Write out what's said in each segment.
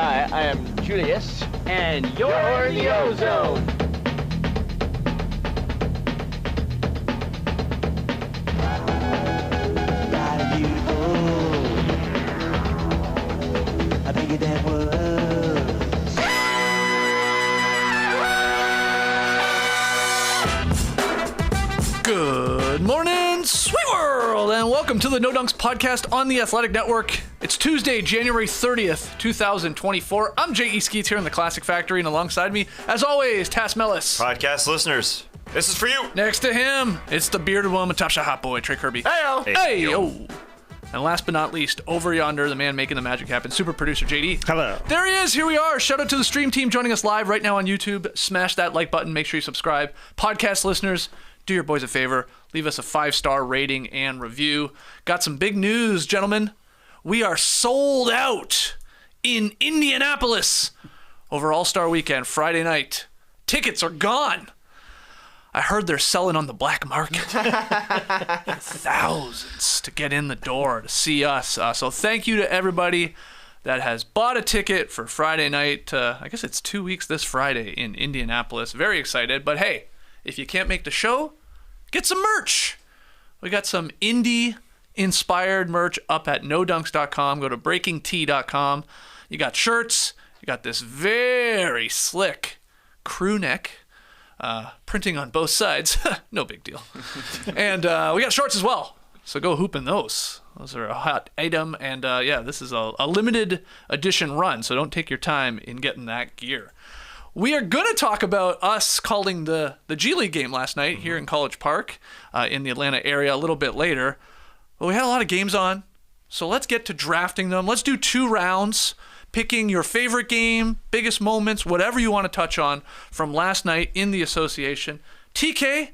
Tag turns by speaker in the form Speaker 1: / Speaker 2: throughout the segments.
Speaker 1: Hi, I am Julius.
Speaker 2: And you're in the ozone.
Speaker 3: Good morning, sweet world, and welcome to the No Dunks podcast on the Athletic Network. It's Tuesday, January 30th, 2024. I'm J.E. Skeets here in the Classic Factory, and alongside me, as always, Tass Mellis.
Speaker 4: Podcast listeners, this is for you.
Speaker 3: Next to him, it's the bearded one, Matasha Hot Boy, Trey Kirby.
Speaker 4: Hey-o.
Speaker 3: Hey-o. And last but not least, over yonder, the man making the magic happen, super producer JD.
Speaker 5: Hello.
Speaker 3: There he is. Here we are. Shout out to the stream team joining us live right now on YouTube. Smash that like button. Make sure you subscribe. Podcast listeners, do your boys a favor. Leave us a 5-star rating and review. Got some big news, gentlemen. We are sold out in Indianapolis over All-Star Weekend, Friday night. Tickets are gone. I heard they're selling on the black market. Thousands to get in the door to see us. So thank you to everybody that has bought a ticket for Friday night. I guess it's 2 weeks this Friday in Indianapolis. Very excited. But hey, if you can't make the show, get some merch. We got some indie-inspired merch up at nodunks.com. Go to breakingtea.com. You got shirts. You got this very slick crew neck. Printing on both sides. No big deal. And we got shorts as well. So go hoop in those. Those are a hot item. And yeah, this is a limited edition run. So don't take your time in getting that gear. We are going to talk about us calling the G League game last night here in College Park in the Atlanta area a little bit later. But we had a lot of games on. So let's get to drafting them. Let's do 2 rounds. Picking your favorite game, biggest moments, whatever you want to touch on from last night in the association. TK,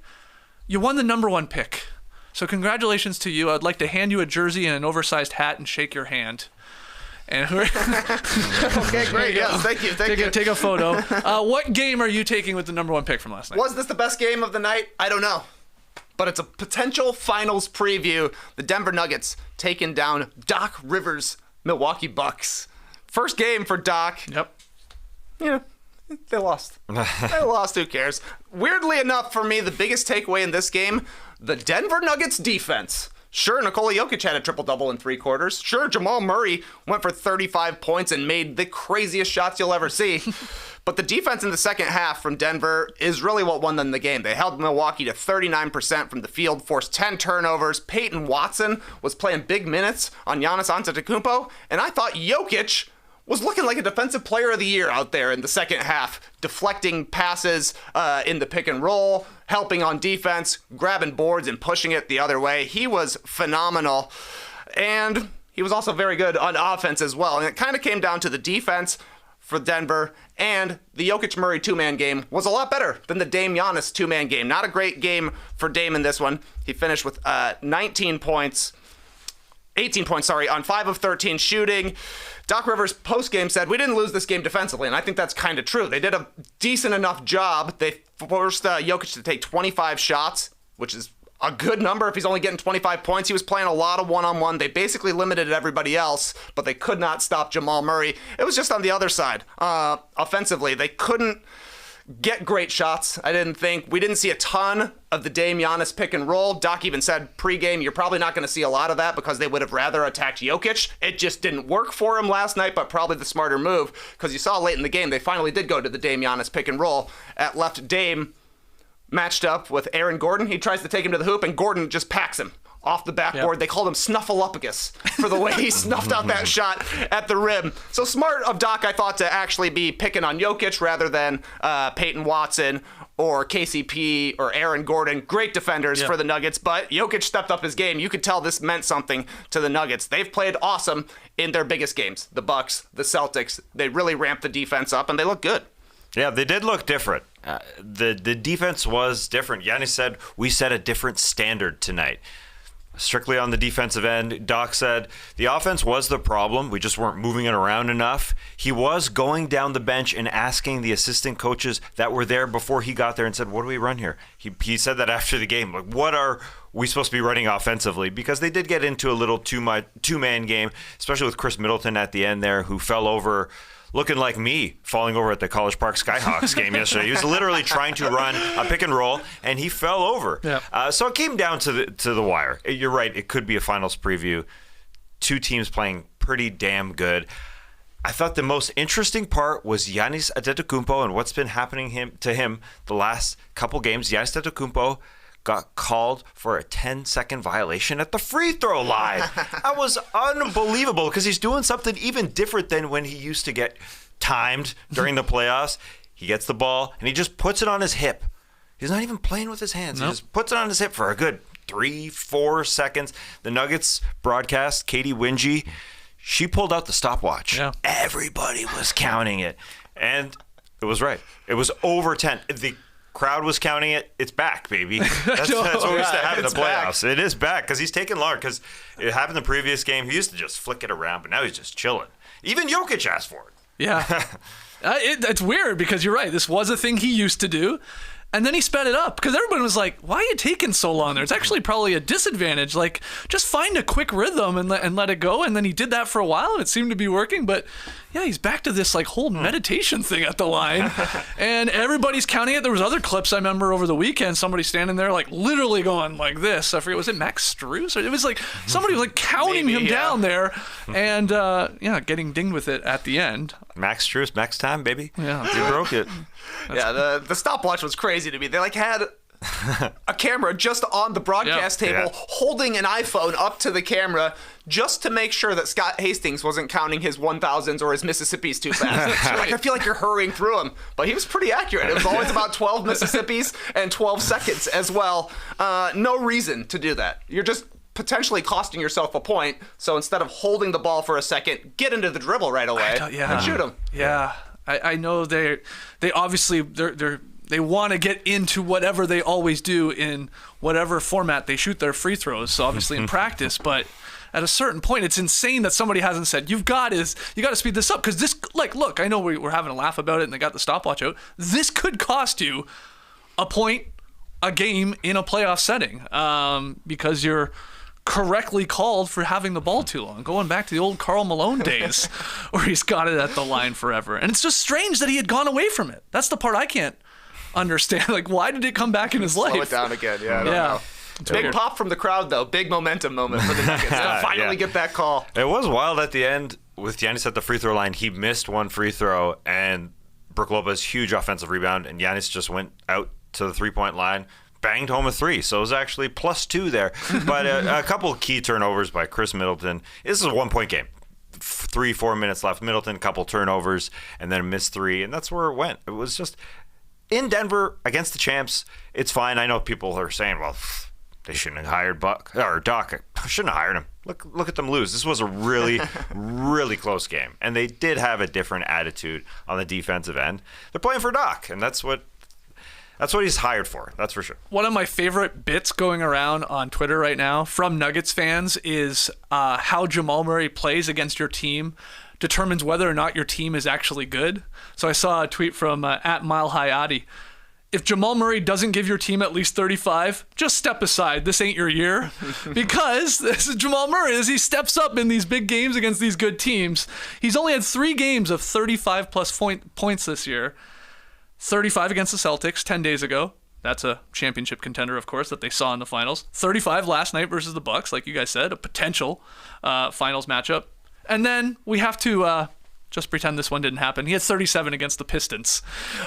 Speaker 3: you won the number 1 pick. So congratulations to you. I'd like to hand you a jersey and an oversized hat and shake your hand. And
Speaker 6: okay, great. Yes, thank you.
Speaker 3: Take a photo. What game are you taking with the number 1 pick from last night?
Speaker 6: Was this the best game of the night? I don't know. But it's a potential finals preview. The Denver Nuggets taking down Doc Rivers' Milwaukee Bucks. First game for Doc.
Speaker 3: Yep.
Speaker 6: Yeah, they lost. Who cares? Weirdly enough, for me, the biggest takeaway in this game, the Denver Nuggets defense. Sure, Nikola Jokic had a triple-double in 3 quarters. Sure, Jamal Murray went for 35 points and made the craziest shots you'll ever see. But the defense in the second half from Denver is really what won them the game. They held Milwaukee to 39% from the field, forced 10 turnovers. Peyton Watson was playing big minutes on Giannis Antetokounmpo, and I thought Jokic was looking like a defensive player of the year out there in the second half, deflecting passes in the pick and roll, helping on defense, grabbing boards and pushing it the other way. He was phenomenal. And he was also very good on offense as well. And it kind of came down to the defense for Denver, and the Jokic-Murray 2-man game was a lot better than the Dame-Giannis 2-man game. Not a great game for Dame in this one. He finished with 18 points, on 5 of 13 shooting. Doc Rivers post-game said, we didn't lose this game defensively, and I think that's kind of true. They did a decent enough job. They forced Jokic to take 25 shots, which is a good number if he's only getting 25 points. He was playing a lot of one-on-one. They basically limited everybody else, but they could not stop Jamal Murray. It was just on the other side. Offensively, they couldn't get great shots, I didn't think. We didn't see a ton of the Dame-Giannis pick and roll. Doc even said pregame, you're probably not going to see a lot of that because they would have rather attacked Jokic. It just didn't work for him last night, but probably the smarter move because you saw late in the game, they finally did go to the Dame-Giannis pick and roll. At left, Dame matched up with Aaron Gordon. He tries to take him to the hoop, and Gordon just packs him off the backboard. Yep. They called him Snuffleupagus for the way he snuffed out that shot at the rim. So smart of Doc, I thought, to actually be picking on Jokic rather than Peyton Watson or KCP or Aaron Gordon. Great defenders for the Nuggets, but Jokic stepped up his game. You could tell this meant something to the Nuggets. They've played awesome in their biggest games. The Bucks, the Celtics, they really ramped the defense up, and they look good.
Speaker 4: Yeah, they did look different. The defense was different. Giannis said, we set a different standard tonight. Strictly on the defensive end, Doc said the offense was the problem. We just weren't moving it around enough. He was going down the bench and asking the assistant coaches that were there before he got there and said, what do we run here? He said that after the game. Like, what are we supposed to be running offensively? Because they did get into a little two-man game, especially with Chris Middleton at the end there, who fell over looking like me falling over at the College Park Skyhawks game yesterday. He was literally trying to run a pick and roll, and he fell over.
Speaker 3: Yeah.
Speaker 4: So it came down to the wire. You're right. It could be a finals preview. Two teams playing pretty damn good. I thought the most interesting part was Giannis Antetokounmpo and what's been happening to him the last couple games. Giannis Antetokounmpo got called for a 10-second violation at the free throw line. That was unbelievable because he's doing something even different than when he used to get timed during the playoffs. He gets the ball and he just puts it on his hip. He's not even playing with his hands. Nope. He just puts it on his hip for a good 3-4 seconds. The Nuggets broadcast, Katie Wingy, she pulled out the stopwatch.
Speaker 3: Yeah.
Speaker 4: Everybody was counting it. And it was right. It was over 10. The crowd was counting it. It's back, baby. That's what we used to have in the playoffs. Back. It is back because he's taking longer because it happened the previous game. He used to just flick it around, but now he's just chilling. Even Jokic asked for it.
Speaker 3: Yeah. It's weird because you're right. This was a thing he used to do. And then he sped it up because everybody was like, why are you taking so long there? It's actually probably a disadvantage. Like, just find a quick rhythm and let it go. And then he did that for a while and it seemed to be working. But yeah, he's back to this like whole meditation thing at the line. And everybody's counting it. There was other clips I remember over the weekend, somebody standing there like literally going like this. I forget, was it Max Strus? It was like somebody was like counting him down there and getting dinged with it at the end.
Speaker 4: Max Strus, max time, baby.
Speaker 3: Yeah.
Speaker 4: You broke it.
Speaker 6: The stopwatch was crazy to me. They like had a camera just on the broadcast table holding an iPhone up to the camera just to make sure that Scott Hastings wasn't counting his 1000s or his Mississippis too fast. Like, I feel like you're hurrying through them, but he was pretty accurate. It was always about 12 Mississippis and 12 seconds as well. No reason to do that. You're just potentially costing yourself a point. So instead of holding the ball for a second, get into the dribble right away and shoot him.
Speaker 3: Yeah. I know they obviously they want to get into whatever they always do in whatever format they shoot their free throws. So obviously in practice, but at a certain point, it's insane that somebody hasn't said you got to speed this up because this, like, look, I know we're having a laugh about it and they got the stopwatch out. This could cost you a point a game in a playoff setting because you're correctly called for having the ball too long, going back to the old Karl Malone days where he's got it at the line forever. And it's just strange that he had gone away from it. That's the part I can't understand. Like, why did it come back in his life?
Speaker 6: Slow it down again. Yeah, I don't know. Big pop from the crowd, though. Big momentum moment for the Nuggets to finally get that call.
Speaker 4: It was wild at the end with Giannis at the free throw line. He missed one free throw, and Brook Lopez, huge offensive rebound, and Giannis just went out to the three-point line, banged home a three. So it was actually +2 there. But a couple of key turnovers by Chris Middleton. This is a one-point game. 3-4 minutes left. Middleton, a couple turnovers, and then a missed three, and that's where it went. It was just in Denver against the champs. It's fine. I know people are saying, well, they shouldn't have hired Doc. I shouldn't have hired him. Look at them lose. This was a really, really close game, and they did have a different attitude on the defensive end. They're playing for Doc, and that's what he's hired for. That's for sure.
Speaker 3: One of my favorite bits going around on Twitter right now from Nuggets fans is how Jamal Murray plays against your team determines whether or not your team is actually good. So I saw a tweet from @MileHighAdi. If Jamal Murray doesn't give your team at least 35, just step aside. This ain't your year. Because this is Jamal Murray. As he steps up in these big games against these good teams, he's only had 3 games of 35-plus points this year. 35 against the Celtics 10 days ago. That's a championship contender, of course, that they saw in the finals. 35 last night versus the Bucks, like you guys said, a potential finals matchup. And then we have to just pretend this one didn't happen. He had 37 against the Pistons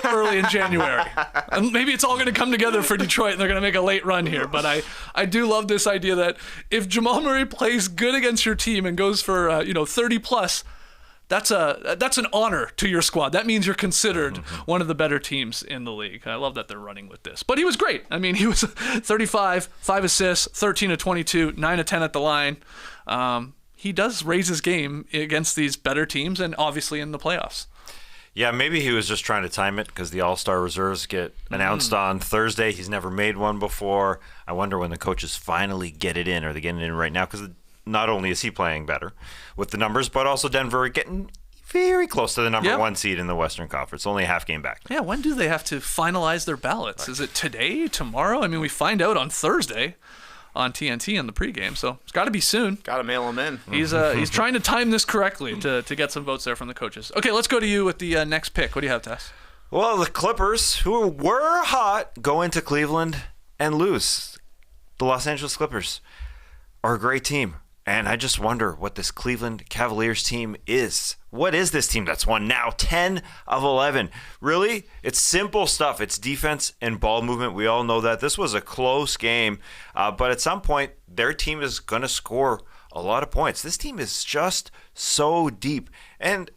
Speaker 3: early in January. And maybe it's all going to come together for Detroit and they're going to make a late run here. But I do love this idea that if Jamal Murray plays good against your team and goes for 30+, that's an honor to your squad. That means you're considered one of the better teams in the league. I love that they're running with this. But he was great. I mean, he was 35, 5 assists, 13 of 22, 9 of 10 at the line. He does raise his game against these better teams and obviously in the playoffs.
Speaker 4: Yeah, maybe he was just trying to time it because the All-Star reserves get announced on Thursday. He's never made one before. I wonder when the coaches finally get it in. Are they getting it in right now? Because not only is he playing better with the numbers, but also Denver getting very close to the number 1 seed in the Western Conference. Only a half game back.
Speaker 3: Yeah, when do they have to finalize their ballots? Is it today, tomorrow? I mean, we find out on Thursday. on TNT in the pregame. So it's got to be soon.
Speaker 6: Got to mail him in.
Speaker 3: He's trying to time this correctly to get some votes there from the coaches. Okay, let's go to you with the next pick. What do you have, Tess?
Speaker 4: Well, the Clippers, who were hot, go into Cleveland and lose. The Los Angeles Clippers are a great team. And I just wonder what this Cleveland Cavaliers team is. What is this team that's won now 10 of 11? Really? It's simple stuff. It's defense and ball movement. We all know that. This was a close game. But at some point, their team is going to score a lot of points. This team is just so deep. And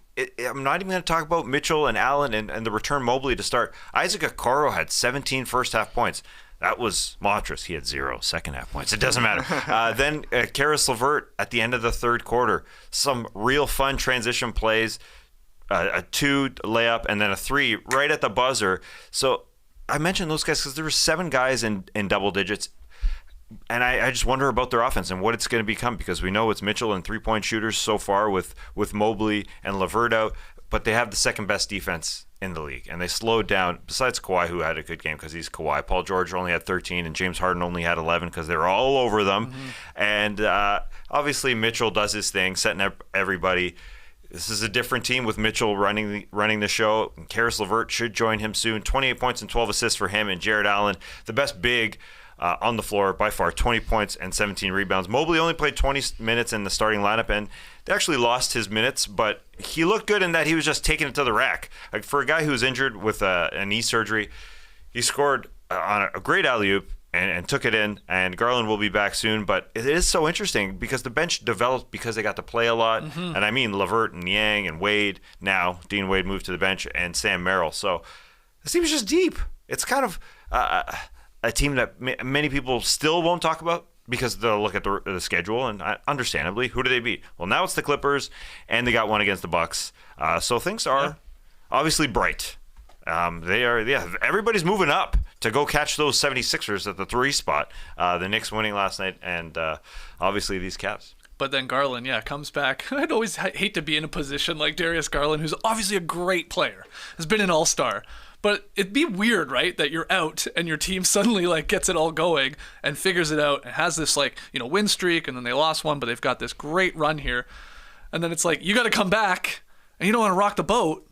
Speaker 4: I'm not even going to talk about Mitchell and Allen and the return Mobley to start. Isaac Okoro had 17 first-half points. That was Montrez. He had 0 second-half points. It doesn't matter. Then Karis LeVert at the end of the third quarter. Some real fun transition plays, a 2 layup, and then a 3 right at the buzzer. So I mentioned those guys because there were 7 guys in double digits. And I just wonder about their offense and what it's going to become because we know it's Mitchell and three-point shooters so far with Mobley and LeVert out, but they have the second-best defense in the league, and they slowed down, besides Kawhi, who had a good game because he's Kawhi. Paul George only had 13, and James Harden only had 11 because they were all over them. And obviously Mitchell does his thing, setting up everybody. This is a different team with Mitchell running the show. Karis LeVert should join him soon. 28 points and 12 assists for him, and Jared Allen, the best big on the floor by far, 20 points and 17 rebounds. Mobley only played 20 minutes in the starting lineup, and they actually lost his minutes, but he looked good in that he was just taking it to the rack. Like for a guy who was injured with a knee surgery, he scored on a great alley-oop and took it in, and Garland will be back soon. But it is so interesting because the bench developed because they got to play a lot. And I mean LeVert and Yang and Wade now. Dean Wade moved to the bench, and Sam Merrill. So this team is just deep. It's kind of a team that many people still won't talk about because they'll look at the schedule, and understandably, who do they beat? Well, now it's the Clippers, and they got one against the Bucks. So things are obviously bright. Everybody's moving up to go catch those 76ers at the 3 spot. The Knicks winning last night, and obviously these Cavs.
Speaker 3: But then Garland, comes back. I'd always hate to be in a position like Darius Garland, who's obviously a great player, has been an all-star. But it'd be weird, right, that you're out and your team suddenly gets it all going and figures it out and has this win streak, and then they lost one, but they've got this great run here. And then it's you got to come back, and you don't want to rock the boat,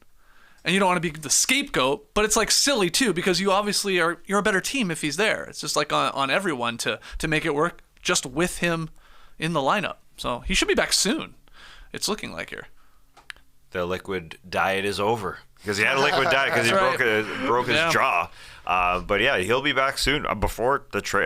Speaker 3: and you don't want to be the scapegoat, but it's silly too because you obviously you're a better team if he's there. It's just on everyone to make it work just with him in the lineup. So he should be back soon. It's looking like here.
Speaker 4: The liquid diet is over. Because he had a liquid diet because he broke his jaw. But yeah, he'll be back soon before the trade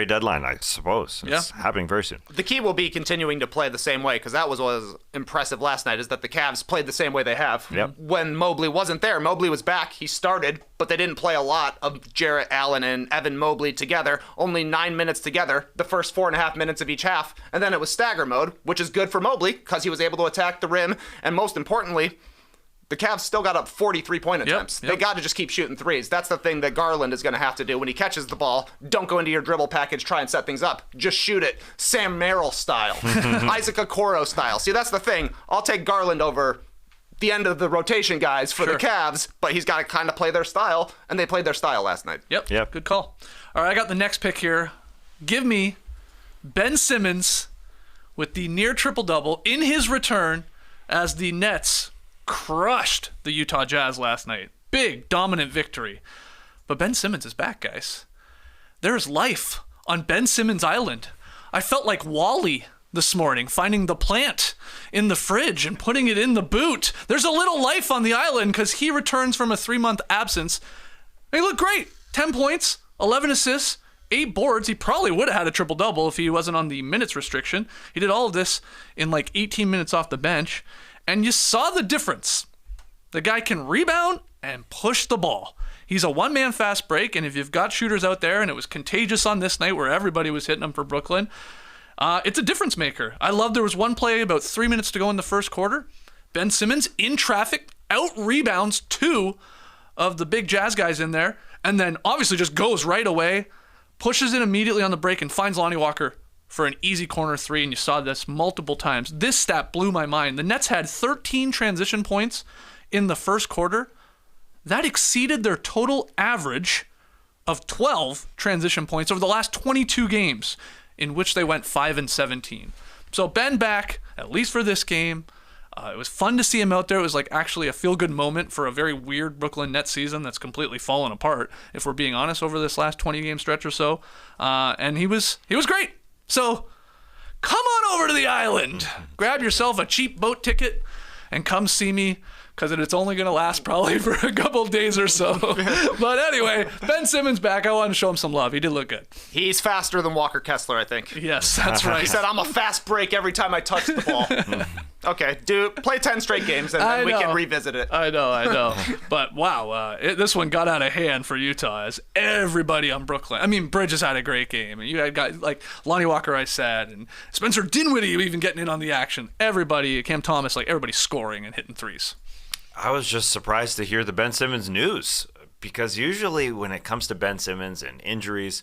Speaker 4: deadline, I suppose. It's happening very soon.
Speaker 6: The key will be continuing to play the same way because that was what was impressive last night is that the Cavs played the same way they have.
Speaker 4: Yep.
Speaker 6: When Mobley wasn't there, Mobley was back. He started, but they didn't play a lot of Jarrett Allen and Evan Mobley together. Only 9 minutes together, the first 4.5 minutes of each half. And then it was stagger mode, which is good for Mobley because he was able to attack the rim. And most importantly, the Cavs still got up 43-point attempts. They got to just keep shooting threes. That's the thing that Garland is going to have to do when he catches the ball. Don't go into your dribble package, try and set things up. Just shoot it. Sam Merrill style. Isaac Okoro style. See, that's the thing. I'll take Garland over the end of the rotation guys for the Cavs, but he's got to kind of play their style, and they played their style last night.
Speaker 3: Yep. Good call. All right, I got the next pick here. Give me Ben Simmons with the near triple-double in his return as the Nets crushed the Utah Jazz last night. Big, dominant victory. But Ben Simmons is back, guys. There is life on Ben Simmons Island. I felt like Wall-E this morning, finding the plant in the fridge and putting it in the boot. There's a little life on the island because he returns from a 3-month absence. He looked great. 10 points, 11 assists, 8 boards. He probably would have had a triple-double if he wasn't on the minutes restriction. He did all of this in 18 minutes off the bench. And you saw the difference. The guy can rebound and push the ball. He's a one-man fast break, and if you've got shooters out there, and it was contagious on this night where everybody was hitting them for Brooklyn, it's a difference maker. I love there was one play about 3 minutes to go in the first quarter. Ben Simmons, in traffic, out-rebounds 2 of the big Jazz guys in there, and then obviously just goes right away, pushes it immediately on the break, and finds Lonnie Walker for an easy corner 3, and you saw this multiple times. This stat blew my mind. The Nets had 13 transition points in the first quarter. That exceeded their total average of 12 transition points over the last 22 games, in which they went 5-17. So Ben back, at least for this game. It was fun to see him out there. It was like actually a feel-good moment for a very weird Brooklyn Nets season that's completely fallen apart, if we're being honest, over this last 20-game stretch or so. And he was great. So come on over to the island. Grab yourself a cheap boat ticket and come see me, because it's only going to last probably for a couple days or so. But anyway, Ben Simmons back. I wanted to show him some love. He did look good.
Speaker 6: He's faster than Walker Kessler, I think.
Speaker 3: Yes, that's right.
Speaker 6: He said, I'm a fast break every time I touch the ball. Okay, play 10 straight games, and then we can revisit it.
Speaker 3: I know. But wow, this one got out of hand for Utah, as everybody on Brooklyn. I mean, Bridges had a great game, and you had guys like Lonnie Walker, I said, and Spencer Dinwiddie even getting in on the action. Everybody, Cam Thomas, like everybody scoring and hitting threes.
Speaker 4: I was just surprised to hear the Ben Simmons news, because usually when it comes to Ben Simmons and injuries,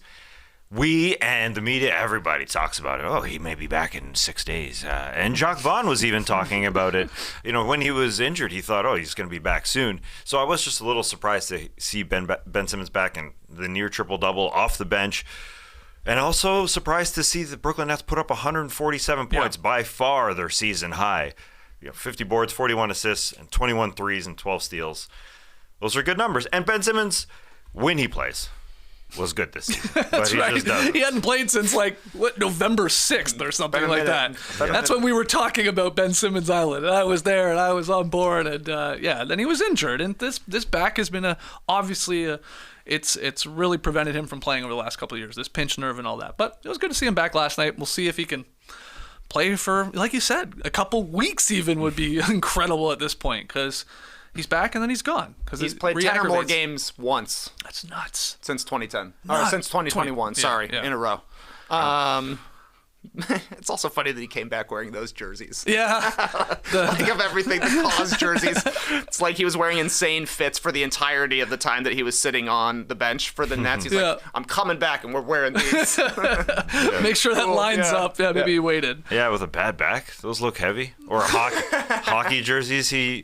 Speaker 4: we and the media, everybody talks about it. Oh, he may be back in 6 days. And Jacques Vaughn was even talking about it. You know, when he was injured, he thought, oh, he's going to be back soon. So I was just a little surprised to see Ben Simmons back in the near triple-double off the bench. And also surprised to see the Brooklyn Nets put up 147 points, by far their season high. 50 boards, 41 assists, and 21 threes and 12 steals. Those are good numbers. And Ben Simmons, when he plays, was good this season.
Speaker 3: That's right. He hadn't played since November 6th or something like that. That's when we were talking about Ben Simmons Island. And I was there and I was on board. And then he was injured. And this back has been it's really prevented him from playing over the last couple of years, this pinched nerve and all that. But it was good to see him back last night. We'll see if he can play for, like you said, a couple weeks even would be incredible at this point, because he's back and then he's gone.
Speaker 6: He's played 10 or more games once.
Speaker 3: That's nuts.
Speaker 6: Since 2010. Or since 2021, in a row. It's also funny that he came back wearing those jerseys.
Speaker 3: Yeah.
Speaker 6: Think of everything that caused jerseys. It's like he was wearing insane fits for the entirety of the time that he was sitting on the bench for the Nets. He's like, I'm coming back and we're wearing these.
Speaker 3: Make sure that lines up. Yeah, maybe he waited.
Speaker 4: Yeah, with a bad back. Those look heavy. Or hockey jerseys. He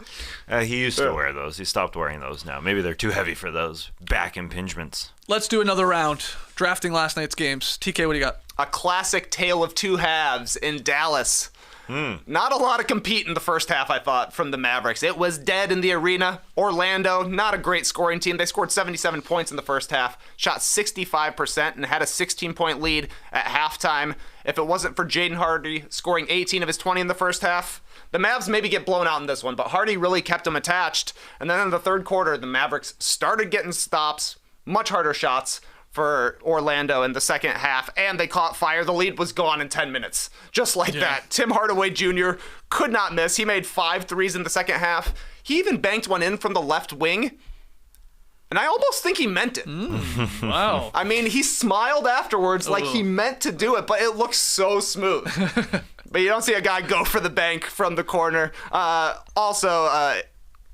Speaker 4: used to wear those. He stopped wearing those now. Maybe they're too heavy for those back impingements.
Speaker 3: Let's do another round. Drafting last night's games. TK, what do you got?
Speaker 6: A classic tale of two halves in Dallas. Not a lot of compete in the first half, I thought, from the Mavericks. It was dead in the arena. Orlando, not a great scoring team. They scored 77 points in the first half, shot 65%, and had a 16-point lead at halftime. If it wasn't for Jaden Hardy scoring 18 of his 20 in the first half, the Mavs maybe get blown out in this one, but Hardy really kept them attached. And then in the third quarter, the Mavericks started getting stops, much harder shots for Orlando in the second half, and they caught fire. The lead was gone in 10 minutes. Just like that. Tim Hardaway Jr. could not miss. He made 5 threes in the second half. He even banked one in from the left wing, and I almost think he meant it.
Speaker 3: Wow.
Speaker 6: I mean, he smiled afterwards like he meant to do it, but it looks so smooth. But you don't see a guy go for the bank from the corner. Also,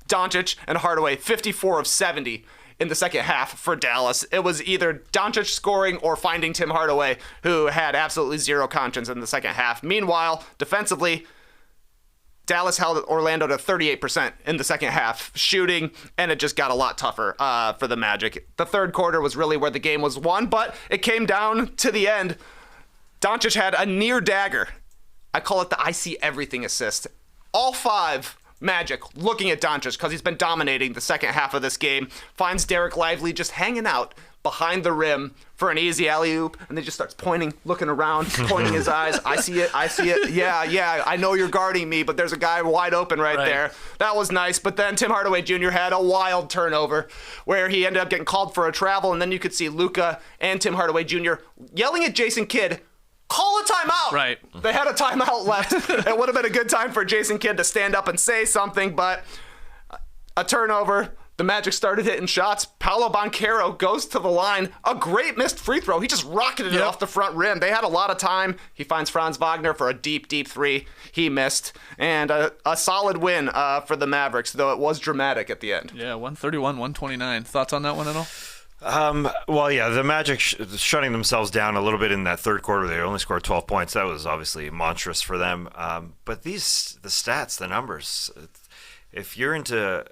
Speaker 6: Doncic and Hardaway, 54 of 70 in the second half for Dallas. It was either Doncic scoring or finding Tim Hardaway, who had absolutely zero conscience in the second half. Meanwhile, defensively, Dallas held Orlando to 38% in the second half shooting, and it just got a lot tougher for the Magic. The third quarter was really where the game was won, but it came down to the end. Doncic had a near dagger. I call it the I see everything assist. All 5 Magic looking at Doncic because he's been dominating the second half of this game. Finds Derek Lively just hanging out behind the rim for an easy alley-oop, and then just starts pointing, looking around, pointing his eyes. I see it. Yeah, I know you're guarding me, but there's a guy wide open right there. That was nice. But then Tim Hardaway Jr. had a wild turnover where he ended up getting called for a travel, and then you could see Luka and Tim Hardaway Jr. yelling at Jason Kidd, call a timeout.
Speaker 3: Right.
Speaker 6: They had a timeout left. It would have been a good time for Jason Kidd to stand up and say something, but a turnover. The Magic started hitting shots. Paolo Banchero goes to the line. A great missed free throw. He just rocketed it off the front rim. They had a lot of time. He finds Franz Wagner for a deep, deep three. He missed. And a solid win for the Mavericks, though it was dramatic at the end.
Speaker 3: Yeah, 131-129. Thoughts on that one at all?
Speaker 4: The Magic shutting themselves down a little bit in that third quarter. They only scored 12 points. That was obviously monstrous for them. But the stats, the numbers, if you're into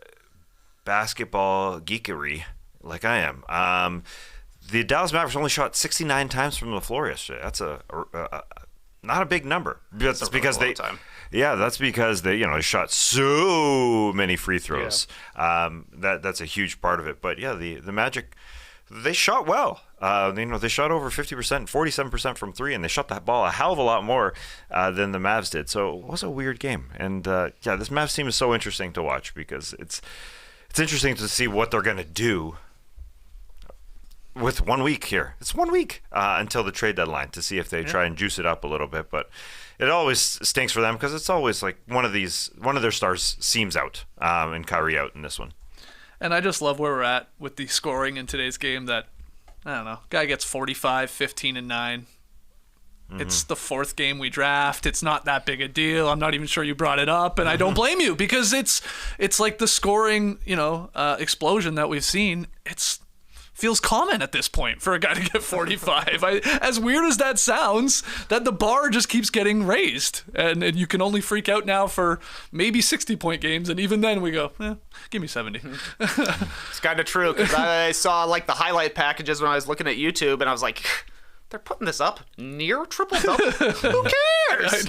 Speaker 4: basketball geekery like I am, the Dallas Mavericks only shot 69 times from the floor yesterday. That's not a big number. That's because they they shot so many free throws. Yeah. That's a huge part of it. But yeah, the Magic, they shot well. They shot over 50%, 47% from three, and they shot that ball a hell of a lot more than the Mavs did. So it was a weird game. And this Mavs team is so interesting to watch because it's interesting to see what they're going to do with 1 week here. It's 1 week until the trade deadline to see if they try and juice it up a little bit. But it always stinks for them because it's always like one of their stars seems out and Kyrie out in this one.
Speaker 3: And I just love where we're at with the scoring in today's game that, I don't know, guy gets 45, 15, and 9. Mm-hmm. It's the fourth game we draft. It's not that big a deal. I'm not even sure you brought it up, and I don't blame you because it's like the scoring, explosion that we've seen. Feels common at this point for a guy to get 45. As weird as that sounds, that the bar just keeps getting raised, and you can only freak out now for maybe 60-point games, and even then we go, give me 70.
Speaker 6: It's kind of true because I saw like the highlight packages when I was looking at YouTube, and I was like, they're putting this up near triple-double? Who cares?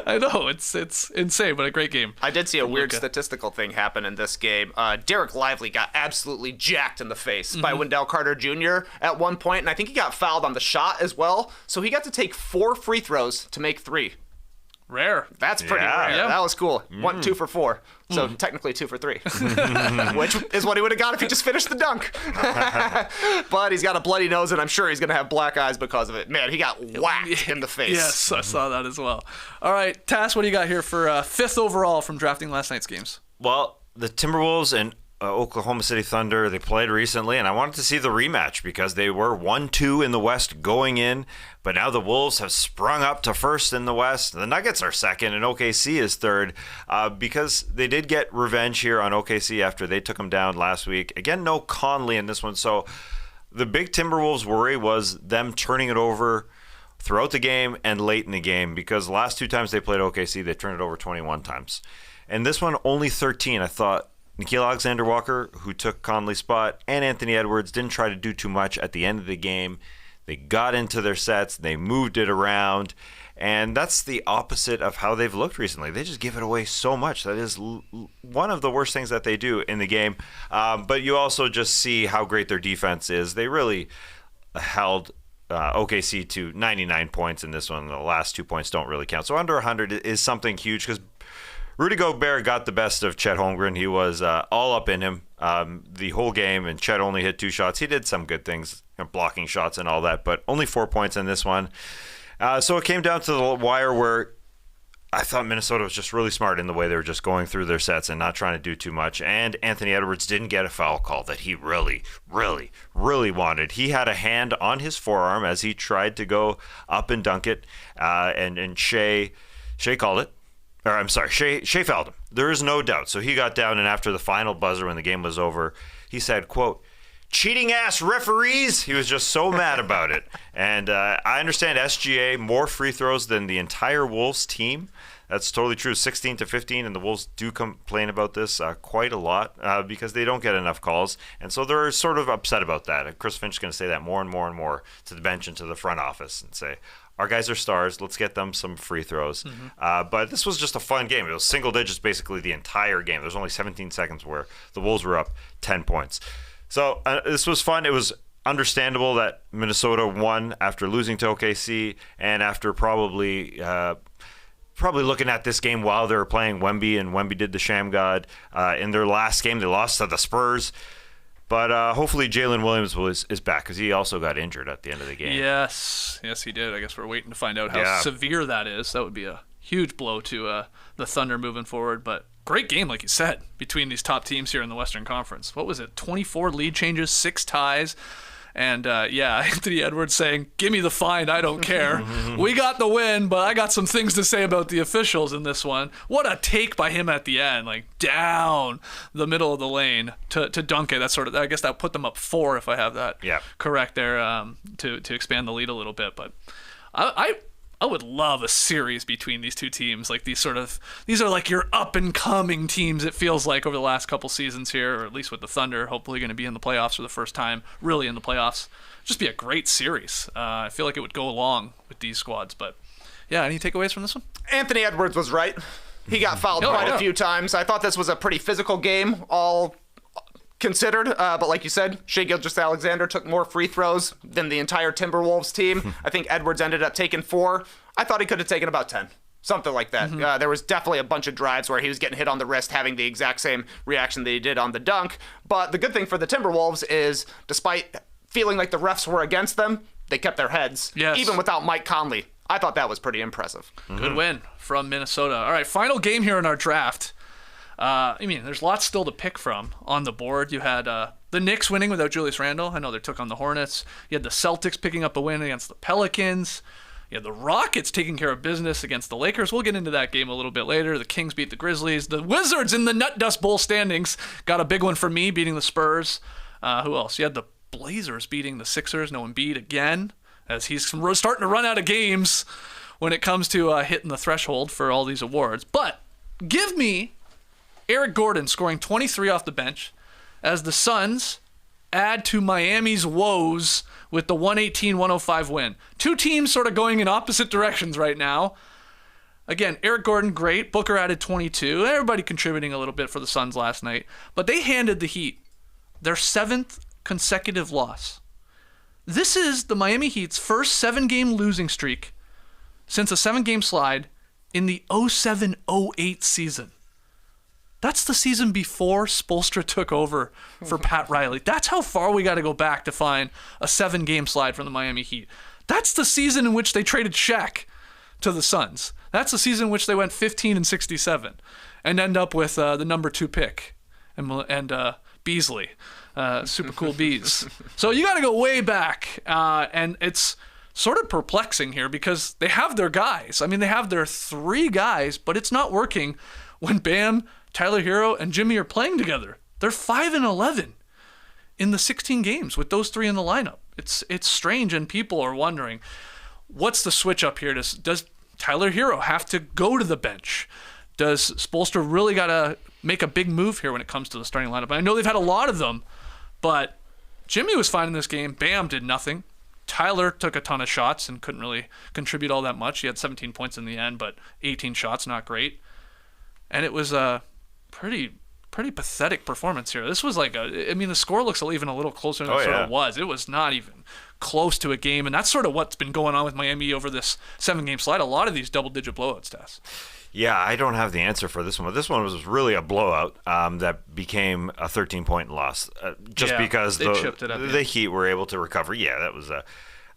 Speaker 3: I know. It's insane, but a great game.
Speaker 6: I did see a weird statistical thing happen in this game. Derek Lively got absolutely jacked in the face by Wendell Carter Jr. at one point, and I think he got fouled on the shot as well. So he got to take 4 free throws to make 3.
Speaker 3: Rare.
Speaker 6: That's pretty rare. Yeah. That was cool. 2 for 4. So technically 2 for 3. Which is what he would have got if he just finished the dunk. But he's got a bloody nose, and I'm sure he's going to have black eyes because of it. Man, he got whacked in the face.
Speaker 3: Yes, I saw that as well. All right, Tass, what do you got here for 5th overall from drafting last night's games?
Speaker 4: Well, the Timberwolves and Oklahoma City Thunder, they played recently, and I wanted to see the rematch because they were 1-2 in the West going in, but now the Wolves have sprung up to first in the West. The Nuggets are second, and OKC is third because they did get revenge here on OKC after they took them down last week. Again, no Conley in this one, so the big Timberwolves worry was them turning it over throughout the game and late in the game because the last 2 times they played OKC, they turned it over 21 times. And this one, only 13. I thought Nickeil Alexander-Walker, who took Conley's spot, and Anthony Edwards didn't try to do too much at the end of the game. They got into their sets, they moved it around, and that's the opposite of how they've looked recently. They just give it away so much. That is one of the worst things that they do in the game. But you also just see how great their defense is. They really held OKC to 99 points in this one. The last 2 points don't really count. So under 100 is something huge because Rudy Gobert got the best of Chet Holmgren. He was all up in him the whole game, and Chet only hit 2 shots. He did some good things, blocking shots and all that, but only 4 points in this one. So it came down to the wire where I thought Minnesota was just really smart in the way they were just going through their sets and not trying to do too much. And Anthony Edwards didn't get a foul call that he really, really, really wanted. He had a hand on his forearm as he tried to go up and dunk it, and Shea called it. Or I'm sorry, Shea fouled him. There is no doubt. So he got down, and after the final buzzer when the game was over, he said, quote, "Cheating ass referees." He was just so mad about it. And I understand SGA more free throws than the entire Wolves team. That's totally true. 16-15, and the Wolves do complain about this quite a lot because they don't get enough calls. And so they're sort of upset about that. And Chris Finch is going to say that more and more and more to the bench and to the front office and say, our guys are stars. Let's get them some free throws. But this was just a fun game. It was single digits basically the entire game. There was only 17 seconds where the Wolves were up 10 points. So this was fun. It was understandable that Minnesota won after losing to OKC and after probably looking at this game while they were playing Wemby, and Wemby did the sham god. In their last game, they lost to the Spurs. But hopefully Jalen Williams is back because he also got injured at the end of the game.
Speaker 3: Yes, he did. I guess we're waiting to find out how severe that is. That would be a huge blow to the Thunder moving forward. But great game, like you said, between these top teams here in the Western Conference. What was it? 24 lead changes, 6 ties. And, Anthony Edwards saying, "Give me the fine, I don't care." We got the win, but I got some things to say about the officials in this one. What a take by him at the end, like down the middle of the lane to dunk it. That's I guess that put them up 4 if I have that correct there, to expand the lead a little bit. But I I would love a series between these two teams. Like these are like your up and coming teams. It feels like over the last couple seasons here, or at least with the Thunder, hopefully going to be in the playoffs for the first time, really in the playoffs. Just be a great series. I feel like it would go along with these squads. But yeah, any takeaways from this one?
Speaker 6: Anthony Edwards was right. He got fouled quite a few times. I thought this was a pretty physical game, all considered, but like you said, Shai Gilgeous-Alexander took more free throws than the entire Timberwolves team. I think Edwards ended up taking 4. I thought he could have taken about 10. Something like that. There was definitely a bunch of drives where he was getting hit on the wrist, having the exact same reaction that he did on the dunk. But the good thing for the Timberwolves is, despite feeling like the refs were against them, they kept their heads, even without Mike Conley. I thought that was pretty impressive.
Speaker 3: Good win from Minnesota. All right, final game here in our draft. There's lots still to pick from on the board. You had the Knicks winning without Julius Randle. I know they took on the Hornets. You had the Celtics picking up a win against the Pelicans. You had the Rockets taking care of business against the Lakers. We'll get into that game a little bit later. The Kings beat the Grizzlies. The Wizards in the Nut Dust Bowl standings got a big one for me, beating the Spurs. Who else? You had the Blazers beating the Sixers. No Embiid again, as he's starting to run out of games when it comes to hitting the threshold for all these awards. But give me Eric Gordon scoring 23 off the bench as the Suns add to Miami's woes with the 118-105 win. Two teams sort of going in opposite directions right now. Again, Eric Gordon, great. Booker added 22. Everybody contributing a little bit for the Suns last night. But they handed the Heat their 7th consecutive loss. This is the Miami Heat's first 7-game losing streak since a 7-game slide in the 07-08 season. That's the season before Spoelstra took over for Pat Riley. That's how far we got to go back to find a 7-game slide from the Miami Heat. That's the season in which they traded Shaq to the Suns. That's the season in which they went 15-67 and end up with the number 2 pick and Beasley, super cool bees. So you got to go way back, and it's sort of perplexing here because they have their guys. I mean, they have their 3 guys, but it's not working when Bam, Tyler Hero, and Jimmy are playing together. They're 5-11 in the 16 games with those 3 in the lineup. It's strange, and people are wondering, what's the switch up here? Does Tyler Hero have to go to the bench? Does Spoelstra really got to make a big move here when it comes to the starting lineup? I know they've had a lot of them, but Jimmy was fine in this game. Bam did nothing. Tyler took a ton of shots and couldn't really contribute all that much. He had 17 points in the end, but 18 shots, not great. And it was a pretty pathetic performance here. This was the score looks even a little closer than it sort of was. It was not even close to a game, and that's sort of what's been going on with Miami over this 7-game slide. A lot of these double-digit blowouts, Tess.
Speaker 4: Yeah, I don't have the answer for this one. But this one was really a blowout that became a 13-point loss because the Heat were able to recover. Yeah, that was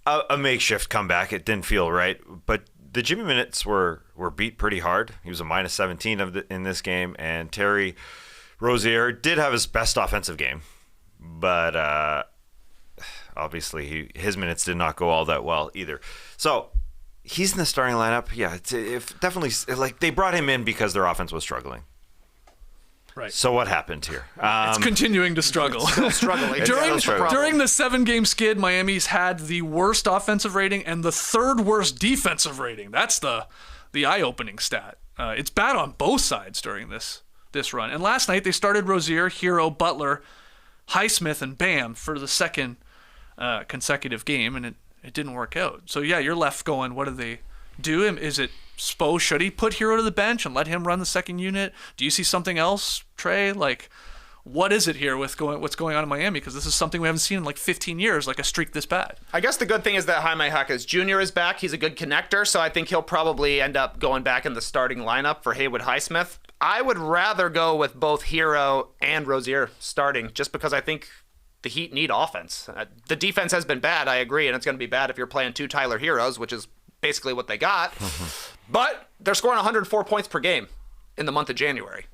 Speaker 4: a makeshift comeback. It didn't feel right, but the Jimmy minutes were beat pretty hard. He was a minus 17 in this game, and Terry Rozier did have his best offensive game, but obviously his minutes did not go all that well either. So he's in the starting lineup. Yeah, definitely they brought him in because their offense was struggling.
Speaker 3: Right.
Speaker 4: So what happened here?
Speaker 3: It's continuing to struggle.
Speaker 6: Still struggling.
Speaker 3: During the 7-game skid, Miami's had the worst offensive rating and the 3rd worst defensive rating. That's the eye-opening stat. It's bad on both sides during this run. And last night they started Rozier, Hero, Butler, Highsmith, and Bam for the 2nd consecutive game, and it didn't work out. So yeah, you're left going, what do they do? Is it Spo? Should he put Hero to the bench and let him run the 2nd unit? Do you see something else, Trey? What is it here with what's going on in Miami? Because this is something we haven't seen in 15 years, a streak this bad.
Speaker 6: I guess the good thing is that Jaime Jaquez Jr. is back. He's a good connector, so I think he'll probably end up going back in the starting lineup for Haywood Highsmith. I would rather go with both Hero and Rozier starting, just because I think the Heat need offense. The defense has been bad, I agree, and it's going to be bad if you're playing 2 Tyler Heroes, which is basically what they got. But they're scoring 104 points per game in the month of January.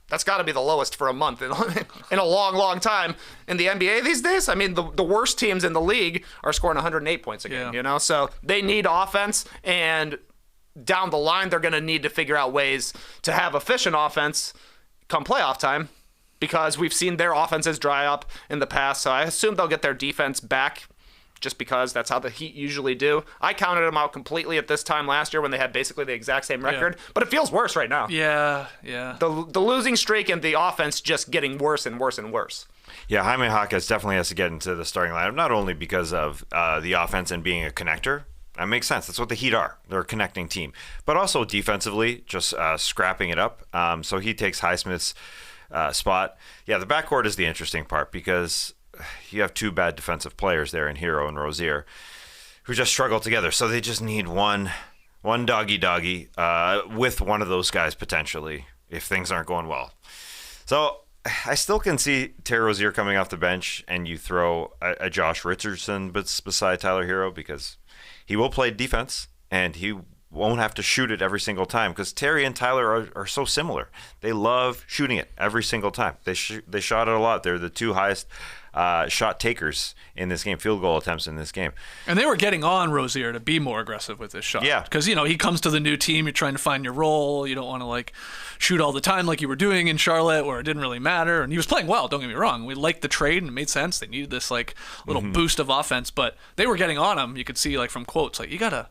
Speaker 6: That's got to be the lowest for a month in a long, long time in the NBA these days. I mean, the worst teams in the league are scoring 108 points a game, So they need offense, and down the line, they're going to need to figure out ways to have efficient offense come playoff time, because we've seen their offenses dry up in the past. So I assume they'll get their defense back just because that's how the Heat usually do. I counted them out completely at this time last year when they had basically the exact same record, but it feels worse right now.
Speaker 3: Yeah.
Speaker 6: The losing streak and the offense just getting worse and worse and worse.
Speaker 4: Yeah, Jaime Jaquez definitely has to get into the starting lineup, not only because of the offense and being a connector. That makes sense. That's what the Heat are. They're a connecting team. But also defensively, just scrapping it up. So he takes Highsmith's spot. Yeah, the backcourt is the interesting part because you have two bad defensive players there in Hero and Rozier who just struggle together. So they just need one doggy with one of those guys potentially if things aren't going well. So I still can see Terry Rozier coming off the bench and you throw a Josh Richardson beside Tyler Hero because he will play defense and he won't have to shoot it every single time because Terry and Tyler are so similar. They love shooting it every single time. They shot it a lot. They're the two highest shot takers in this game, field goal attempts in this game.
Speaker 3: And they were getting on Rozier to be more aggressive with his shot.
Speaker 4: Yeah.
Speaker 3: Because, he comes to the new team. You're trying to find your role. You don't want to, shoot all the time like you were doing in Charlotte where it didn't really matter. And he was playing well, don't get me wrong. We liked the trade and it made sense. They needed this, little boost of offense. But they were getting on him. You could see, from quotes, you got to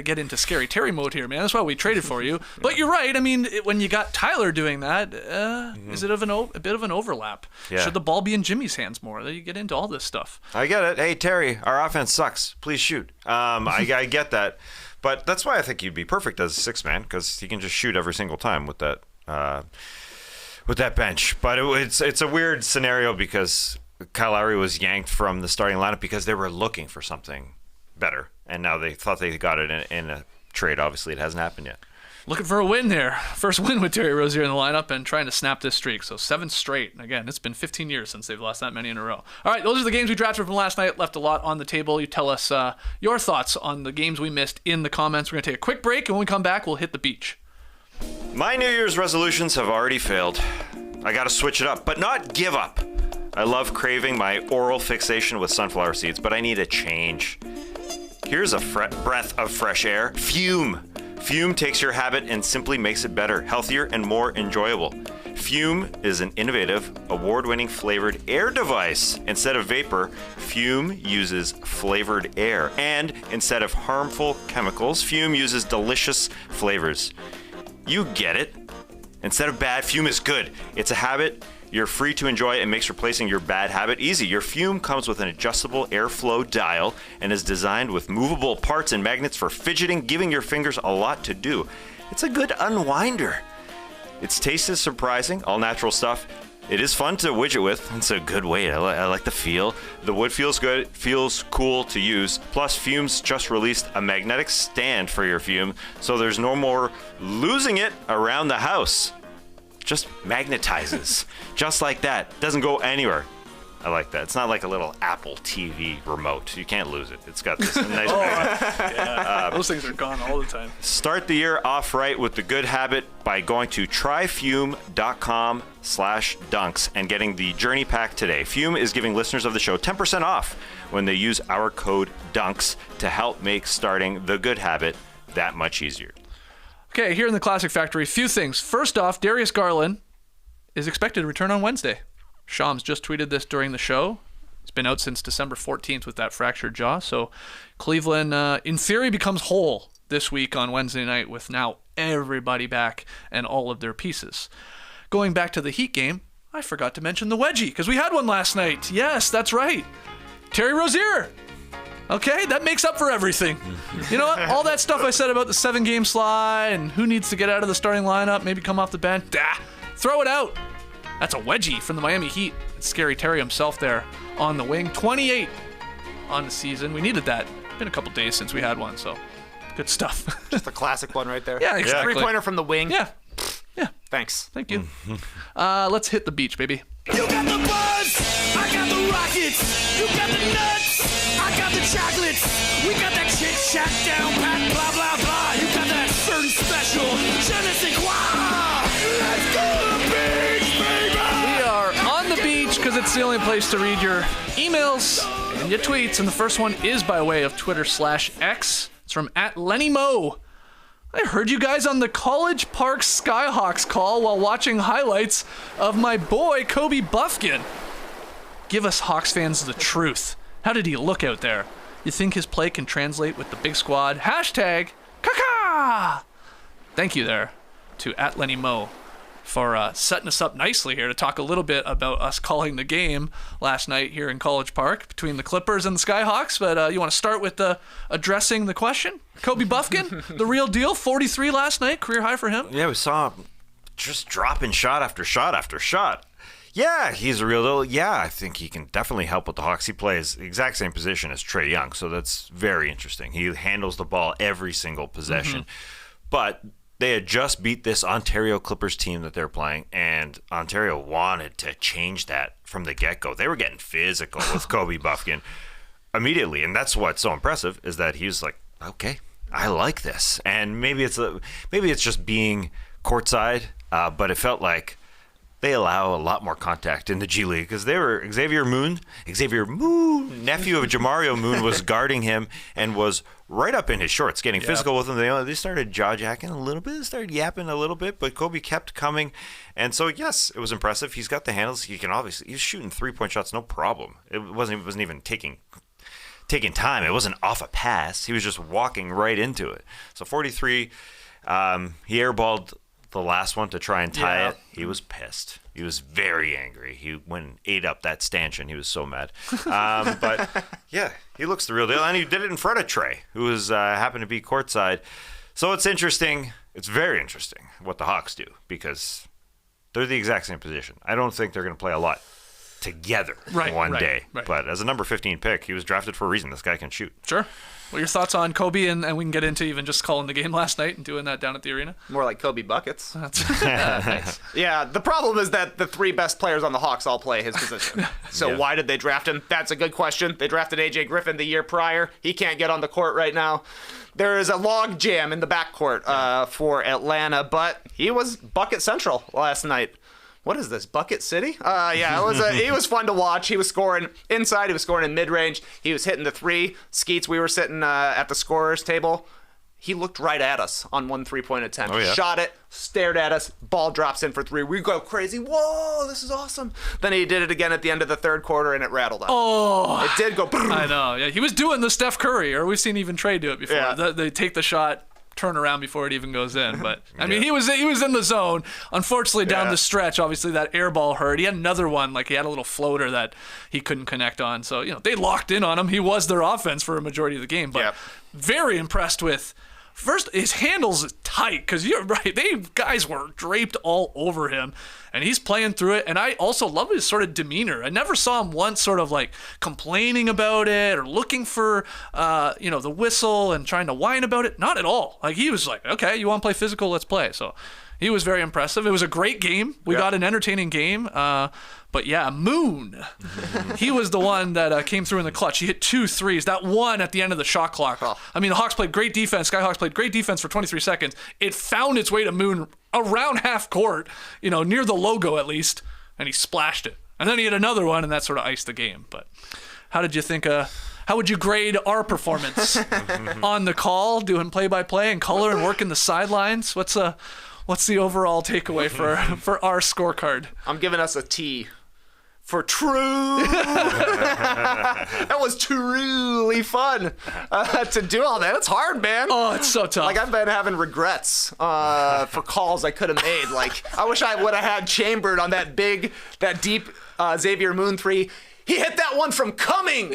Speaker 3: get into scary Terry mode here, man. That's why we traded for you. But you're right. I mean, when you got Tyler doing that, is it a bit of an overlap?
Speaker 4: Yeah.
Speaker 3: Should the ball be in Jimmy's hands more? You get into all this stuff.
Speaker 4: I get it. Hey, Terry, our offense sucks. Please shoot. I get that. But that's why I think he'd be perfect as a six-man because he can just shoot every single time with that bench. But it's a weird scenario because Kyle Lowry was yanked from the starting lineup because they were looking for something better. And now they thought they got it in a trade. Obviously, it hasn't happened yet.
Speaker 3: Looking for a win there. First win with Terry Rozier in the lineup and trying to snap this streak. So 7 straight. And again, it's been 15 years since they've lost that many in a row. All right, those are the games we drafted from last night. Left a lot on the table. You tell us your thoughts on the games we missed in the comments. We're going to take a quick break, and when we come back, we'll hit the beach.
Speaker 4: My New Year's resolutions have already failed. I got to switch it up, but not give up. I love craving my oral fixation with sunflower seeds, but I need a change. Here's a breath of fresh air. Fume. Fume takes your habit and simply makes it better, healthier, and more enjoyable. Fume is an innovative, award-winning flavored air device. Instead of vapor, Fume uses flavored air. And instead of harmful chemicals, Fume uses delicious flavors. You get it. Instead of bad, Fume is good. It's a habit you're free to enjoy and makes replacing your bad habit easy. Your Fume comes with an adjustable airflow dial and is designed with movable parts and magnets for fidgeting, giving your fingers a lot to do. It's a good unwinder. Its taste is surprising, all natural stuff. It is fun to widget with. It's a good weight. I like the feel. The wood feels good, feels cool to use. Plus, Fume's just released a magnetic stand for your Fume, so there's no more losing it around the house. Just magnetizes. Just like that. Doesn't go anywhere. I like that. It's not like a little Apple TV remote. You can't lose it. It's got this nice magnet.
Speaker 3: Those things are gone all the time.
Speaker 4: Start the year off right with the good habit by going to tryfume.com/dunks and getting the Journey Pack today. Fume is giving listeners of the show 10% off when they use our code DUNKS to help make starting the good habit that much easier.
Speaker 3: Okay, here in the Classic Factory, a few things. First off, Darius Garland is expected to return on Wednesday. Shams just tweeted this during the show. He's been out since December 14th with that fractured jaw. So Cleveland, in theory, becomes whole this week on Wednesday night with now everybody back and all of their pieces. Going back to the Heat game, I forgot to mention the wedgie because we had one last night. Yes, that's right. Terry Rozier. Okay, that makes up for everything. You know what? All that stuff I said about the 7-game slide and who needs to get out of the starting lineup, maybe come off the bench, throw it out. That's a wedgie from the Miami Heat. It's Scary Terry himself there on the wing. 28 on the season. We needed that. Been a couple days since we had one, so good stuff.
Speaker 6: Just a classic one right there.
Speaker 3: Yeah, exactly.
Speaker 6: 3-pointer from the wing.
Speaker 3: Yeah.
Speaker 6: Thanks.
Speaker 3: Thank you. Let's hit the beach, baby.
Speaker 2: You got the buzz, I got the rockets. You got the nuts, I got the chocolates. We got that chit chat down pat, blah blah blah. You got that certain special, je ne sais quoi. Let's go to the beach, baby.
Speaker 3: We are on the beach because it's the only place to read your emails and your tweets, and the first one is by way of Twitter/X. It's from @LennyMo. I heard you guys on the College Park Skyhawks call while watching highlights of my boy Kobe Buffkin. Give us Hawks fans the truth. How did he look out there? You think his play can translate with the big squad? Hashtag Kaka! Thank you there to @LennyMo for setting us up nicely here to talk a little bit about us calling the game last night here in College Park between the Clippers and the Skyhawks. But you want to start with addressing the question? Kobe Buffkin, the real deal, 43 last night, career high for him.
Speaker 4: Yeah, we saw him just dropping shot after shot after shot. Yeah, he's a real deal. Yeah, I think he can definitely help with the Hawks. He plays the exact same position as Trae Young, so that's very interesting. He handles the ball every single possession. But they had just beat this Ontario Clippers team that they're playing, and Ontario wanted to change that from the get-go. They were getting physical with Kobe Buffkin immediately, and that's what's so impressive is that he was like, okay, I like this. And maybe it's just being courtside, but it felt like they allow a lot more contact in the G League because they were Xavier Moon, nephew of Jamario Moon, was guarding him and was right up in his shorts, getting physical with him. They started jaw-jacking a little bit, started yapping a little bit, but Kobe kept coming. And so, yes, it was impressive. He's got the handles. He was shooting three-point shots, no problem. It wasn't even taking time. It wasn't off a pass. He was just walking right into it. So 43, he airballed the last one to try and tie it. He was pissed. He was very angry. He went and ate up that stanchion. He was so mad. But yeah, he looks the real deal, and he did it in front of Trae, who was happened to be courtside. So it's interesting. It's very interesting what the Hawks do because they're the exact same position. I don't think they're going to play a lot together one day. Right. But as a number 15 pick, he was drafted for a reason. This guy can shoot. Sure.
Speaker 3: Well, your thoughts on Kobe, and we can get into even just calling the game last night and doing that down at the arena?
Speaker 6: More like Kobe buckets.
Speaker 3: Nice.
Speaker 6: Yeah, the problem is that the three best players on the Hawks all play his position. So why did they draft him? That's a good question. They drafted A.J. Griffin the year prior. He can't get on the court right now. There is a log jam in the backcourt for Atlanta, but he was bucket central last night. What is this, Bucket City? He was fun to watch. He was scoring inside. He was scoring in mid-range. He was hitting the three. Skeets, we were sitting at the scorer's table. He looked right at us on one three-point attempt. Shot it, stared at us, ball drops in for three. We go crazy. Whoa, this is awesome. Then he did it again at the end of the third quarter, and it rattled up.
Speaker 3: Oh.
Speaker 6: It did go.
Speaker 3: I know. Yeah, he was doing the Steph Curry, or we've seen even Trae do it before.
Speaker 6: Yeah.
Speaker 3: They take the shot, turn around before it even goes in. But I mean, he was in the zone. Unfortunately, down the stretch, obviously that air ball hurt. He had another one, like he had a little floater that he couldn't connect on. So they locked in on him. He was their offense for a majority of the game. But very impressed with. First, his handles tight, because you're right. Guys were draped all over him, and he's playing through it. And I also love his sort of demeanor. I never saw him once sort of like complaining about it or looking for, the whistle and trying to whine about it. Not at all. Like he was like, okay, you want to play physical? Let's play. So he was very impressive. It was a great game. We got an entertaining game. But yeah, Moon, he was the one that came through in the clutch. He hit 2 threes. That one at the end of the shot clock. Oh. I mean, the Hawks played great defense. Skyhawks played great defense for 23 seconds. It found its way to Moon around half court, near the logo at least, and he splashed it. And then he hit another one, and that sort of iced the game. But how did you think? How would you grade our performance on the call, doing play-by-play and color and working the sidelines? What's the overall takeaway for our scorecard?
Speaker 6: I'm giving us a T. For true. That was truly fun to do all that. It's hard, man.
Speaker 3: Oh, it's so tough.
Speaker 6: Like, I've been having regrets for calls I could have made. Like, I wish I would have had Chambered on that deep Xavier Moon three. He hit that one from coming.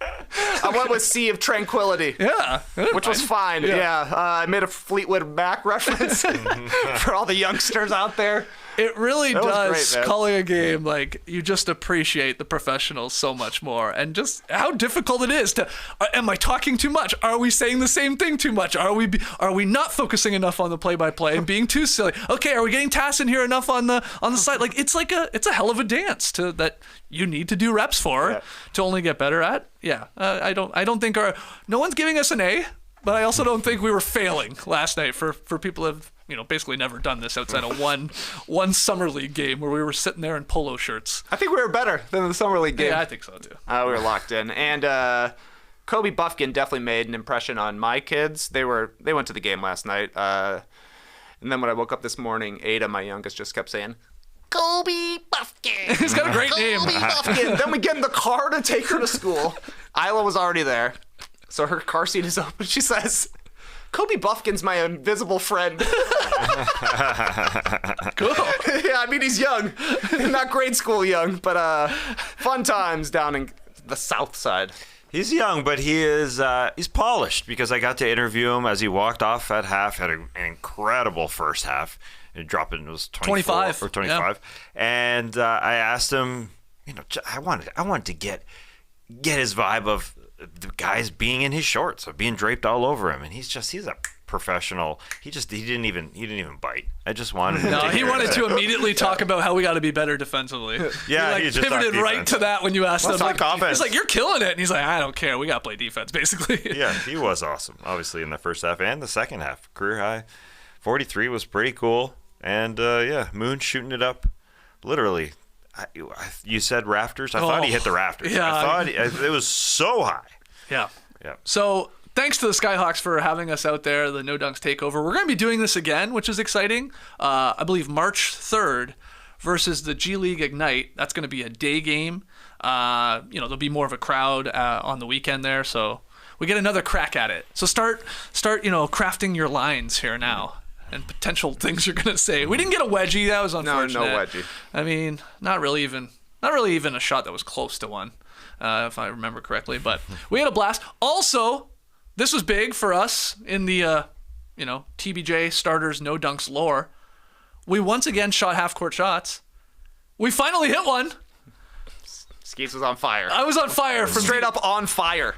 Speaker 6: I went with Sea of Tranquility.
Speaker 3: Yeah.
Speaker 6: Which was fine. Yeah. I made a Fleetwood Mac reference for all the youngsters out there.
Speaker 3: It really does.
Speaker 6: Great,
Speaker 3: calling a game, like, you just appreciate the professionals so much more, and just how difficult it is to. Am I talking too much? Are we saying the same thing too much? Are we not focusing enough on the play-by-play and being too silly? Okay, are we getting Tassin here enough on the side? Like, it's a hell of a dance that you need to do reps for to only get better at. Yeah, I don't think no one's giving us an A, but I also don't think we were failing last night for people who have basically never done this outside of one summer league game where we were sitting there in polo shirts.
Speaker 6: I think we were better than the summer league game.
Speaker 3: Yeah, I think so too.
Speaker 6: We were locked in, and Kobe Buffkin definitely made an impression on my kids. They went to the game last night, and then when I woke up this morning, Ada, my youngest, just kept saying, Kobe Buffkin.
Speaker 3: He's got a great name.
Speaker 6: Kobe Buffkin. Then we get in the car to take her to school. Isla was already there. So her car seat is open. She says, Kobe Buffkin's my invisible friend.
Speaker 3: Cool.
Speaker 6: Yeah, I mean, he's young. Not grade school young, but fun times down in the South Side.
Speaker 4: He's young, but he's polished because I got to interview him as he walked off at half. Had an incredible first half. It dropped in, it was
Speaker 3: 25
Speaker 4: or 25. Yeah. And I asked him, I wanted to get his vibe of the guys being in his shorts, of being draped all over him, and he's a professional. He didn't even bite. I just wanted.
Speaker 3: No, he wanted to immediately talk about how we got to be better defensively.
Speaker 4: Yeah,
Speaker 3: he
Speaker 4: just
Speaker 3: pivoted right to that when you asked him.
Speaker 4: Let's talk offense.
Speaker 3: He's like, "You're killing it," and he's like, "I don't care. We got to play defense, basically."
Speaker 4: Yeah, he was awesome. Obviously, in the first half and the second half, career high, 43 was pretty cool. And Moon shooting it up, literally. You said rafters. I thought he hit the rafters.
Speaker 3: Yeah,
Speaker 4: I thought it was so high.
Speaker 3: Yeah.
Speaker 4: Yeah.
Speaker 3: So thanks to the Skyhawks for having us out there, the No Dunks Takeover. We're going to be doing this again, which is exciting. I believe March 3rd versus the G League Ignite. That's going to be a day game. There'll be more of a crowd on the weekend there, so we get another crack at it. So start crafting your lines here now. And potential things you're gonna say. We didn't get a wedgie. That was unfortunate.
Speaker 6: No wedgie.
Speaker 3: I mean, not really even a shot that was close to one, if I remember correctly. But we had a blast. Also, this was big for us in the TBJ starters no dunks lore. We once again shot half court shots. We finally hit one.
Speaker 6: Skeets was on fire.
Speaker 3: I was on fire from
Speaker 6: straight up on fire.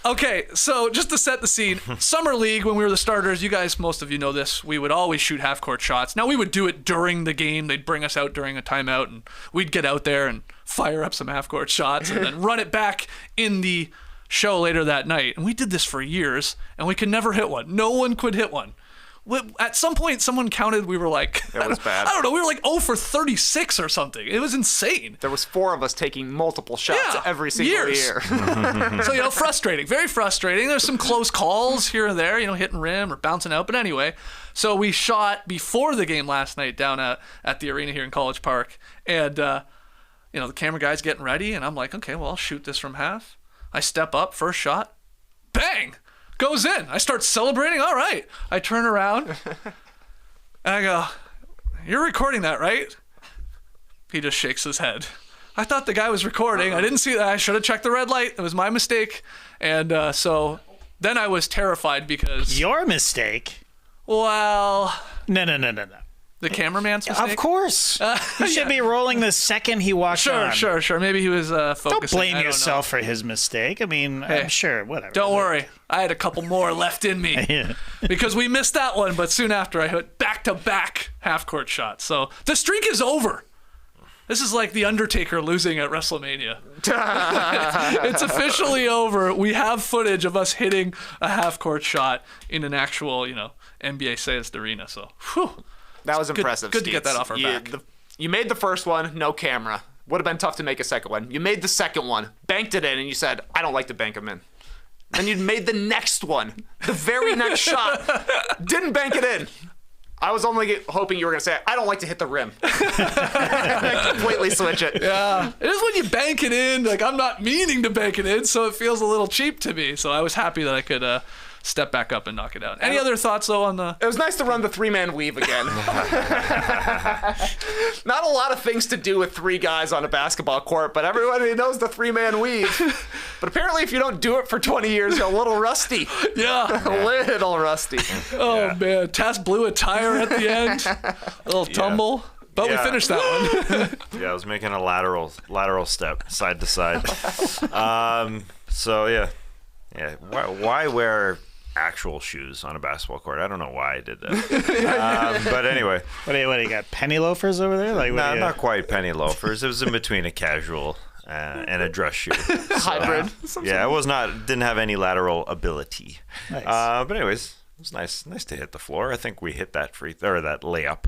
Speaker 3: Okay, so just to set the scene, Summer League, when we were the starters, you guys, most of you know this, we would always shoot half-court shots. Now, we would do it during the game. They'd bring us out during a timeout, and we'd get out there and fire up some half-court shots and then run it back in the show later that night. And we did this for years, and we could never hit one. No one could hit one. At some point, someone counted, we were like...
Speaker 6: It was bad.
Speaker 3: I don't know, we were like 0 for 36 or something. It was insane.
Speaker 6: There was 4 of us taking multiple shots every single year.
Speaker 3: So, frustrating. Very frustrating. There's some close calls here and there, hitting rim or bouncing out. But anyway, so we shot before the game last night down at the arena here in College Park. And, the camera guy's getting ready. And I'm like, okay, well, I'll shoot this from half. I step up, first shot. Bang! Goes in. I start celebrating. All right. I turn around and I go, "You're recording that, right?" He just shakes his head. I thought the guy was recording. I didn't see that. I should have checked the red light. It was my mistake. And so then I was terrified because...
Speaker 5: Your mistake?
Speaker 3: Well...
Speaker 5: No.
Speaker 3: The cameraman's mistake?
Speaker 5: Of course. He should be rolling the second he walked on.
Speaker 3: Sure. Maybe he was focusing.
Speaker 5: Don't blame yourself for his mistake. I mean, hey, I'm sure, whatever.
Speaker 3: Don't worry. I had a couple more left in me. Because we missed that one, but soon after I hit back-to-back half-court shots. So the streak is over. This is like The Undertaker losing at WrestleMania. It's officially over. We have footage of us hitting a half-court shot in an actual, NBA-sized arena. So, whew.
Speaker 6: That was impressive.
Speaker 3: Good to get that off our back.
Speaker 6: You made the first one, no camera. Would have been tough to make a second one. You made the second one, banked it in, and you said, "I don't like to bank them in." Then you made the next one, the very next shot, didn't bank it in. I was only hoping you were going to say, "I don't like to hit the rim." Completely switch it.
Speaker 3: Yeah. It is when you bank it in. Like, I'm not meaning to bank it in, so it feels a little cheap to me. So I was happy that I could step back up and knock it out. Any other thoughts, though, on the...
Speaker 6: It was nice to run the 3-man weave again. Not a lot of things to do with 3 guys on a basketball court, but everybody knows the 3-man weave. But apparently if you don't do it for 20 years, you're a little rusty.
Speaker 3: Yeah.
Speaker 6: A little rusty.
Speaker 3: Oh, man. Tass blew a tire at the end. A little tumble. But we finished that one.
Speaker 4: I was making a lateral step, side to side. Why wear actual shoes on a basketball court? I don't know why I did that. But anyway.
Speaker 5: What do you got, penny loafers over there? Like,
Speaker 4: not quite penny loafers. It was in between a casual and a dress shoe.
Speaker 6: Hybrid.
Speaker 4: Yeah, didn't have any lateral ability.
Speaker 5: Nice.
Speaker 4: But anyways, it was nice to hit the floor. I think we hit that that layup.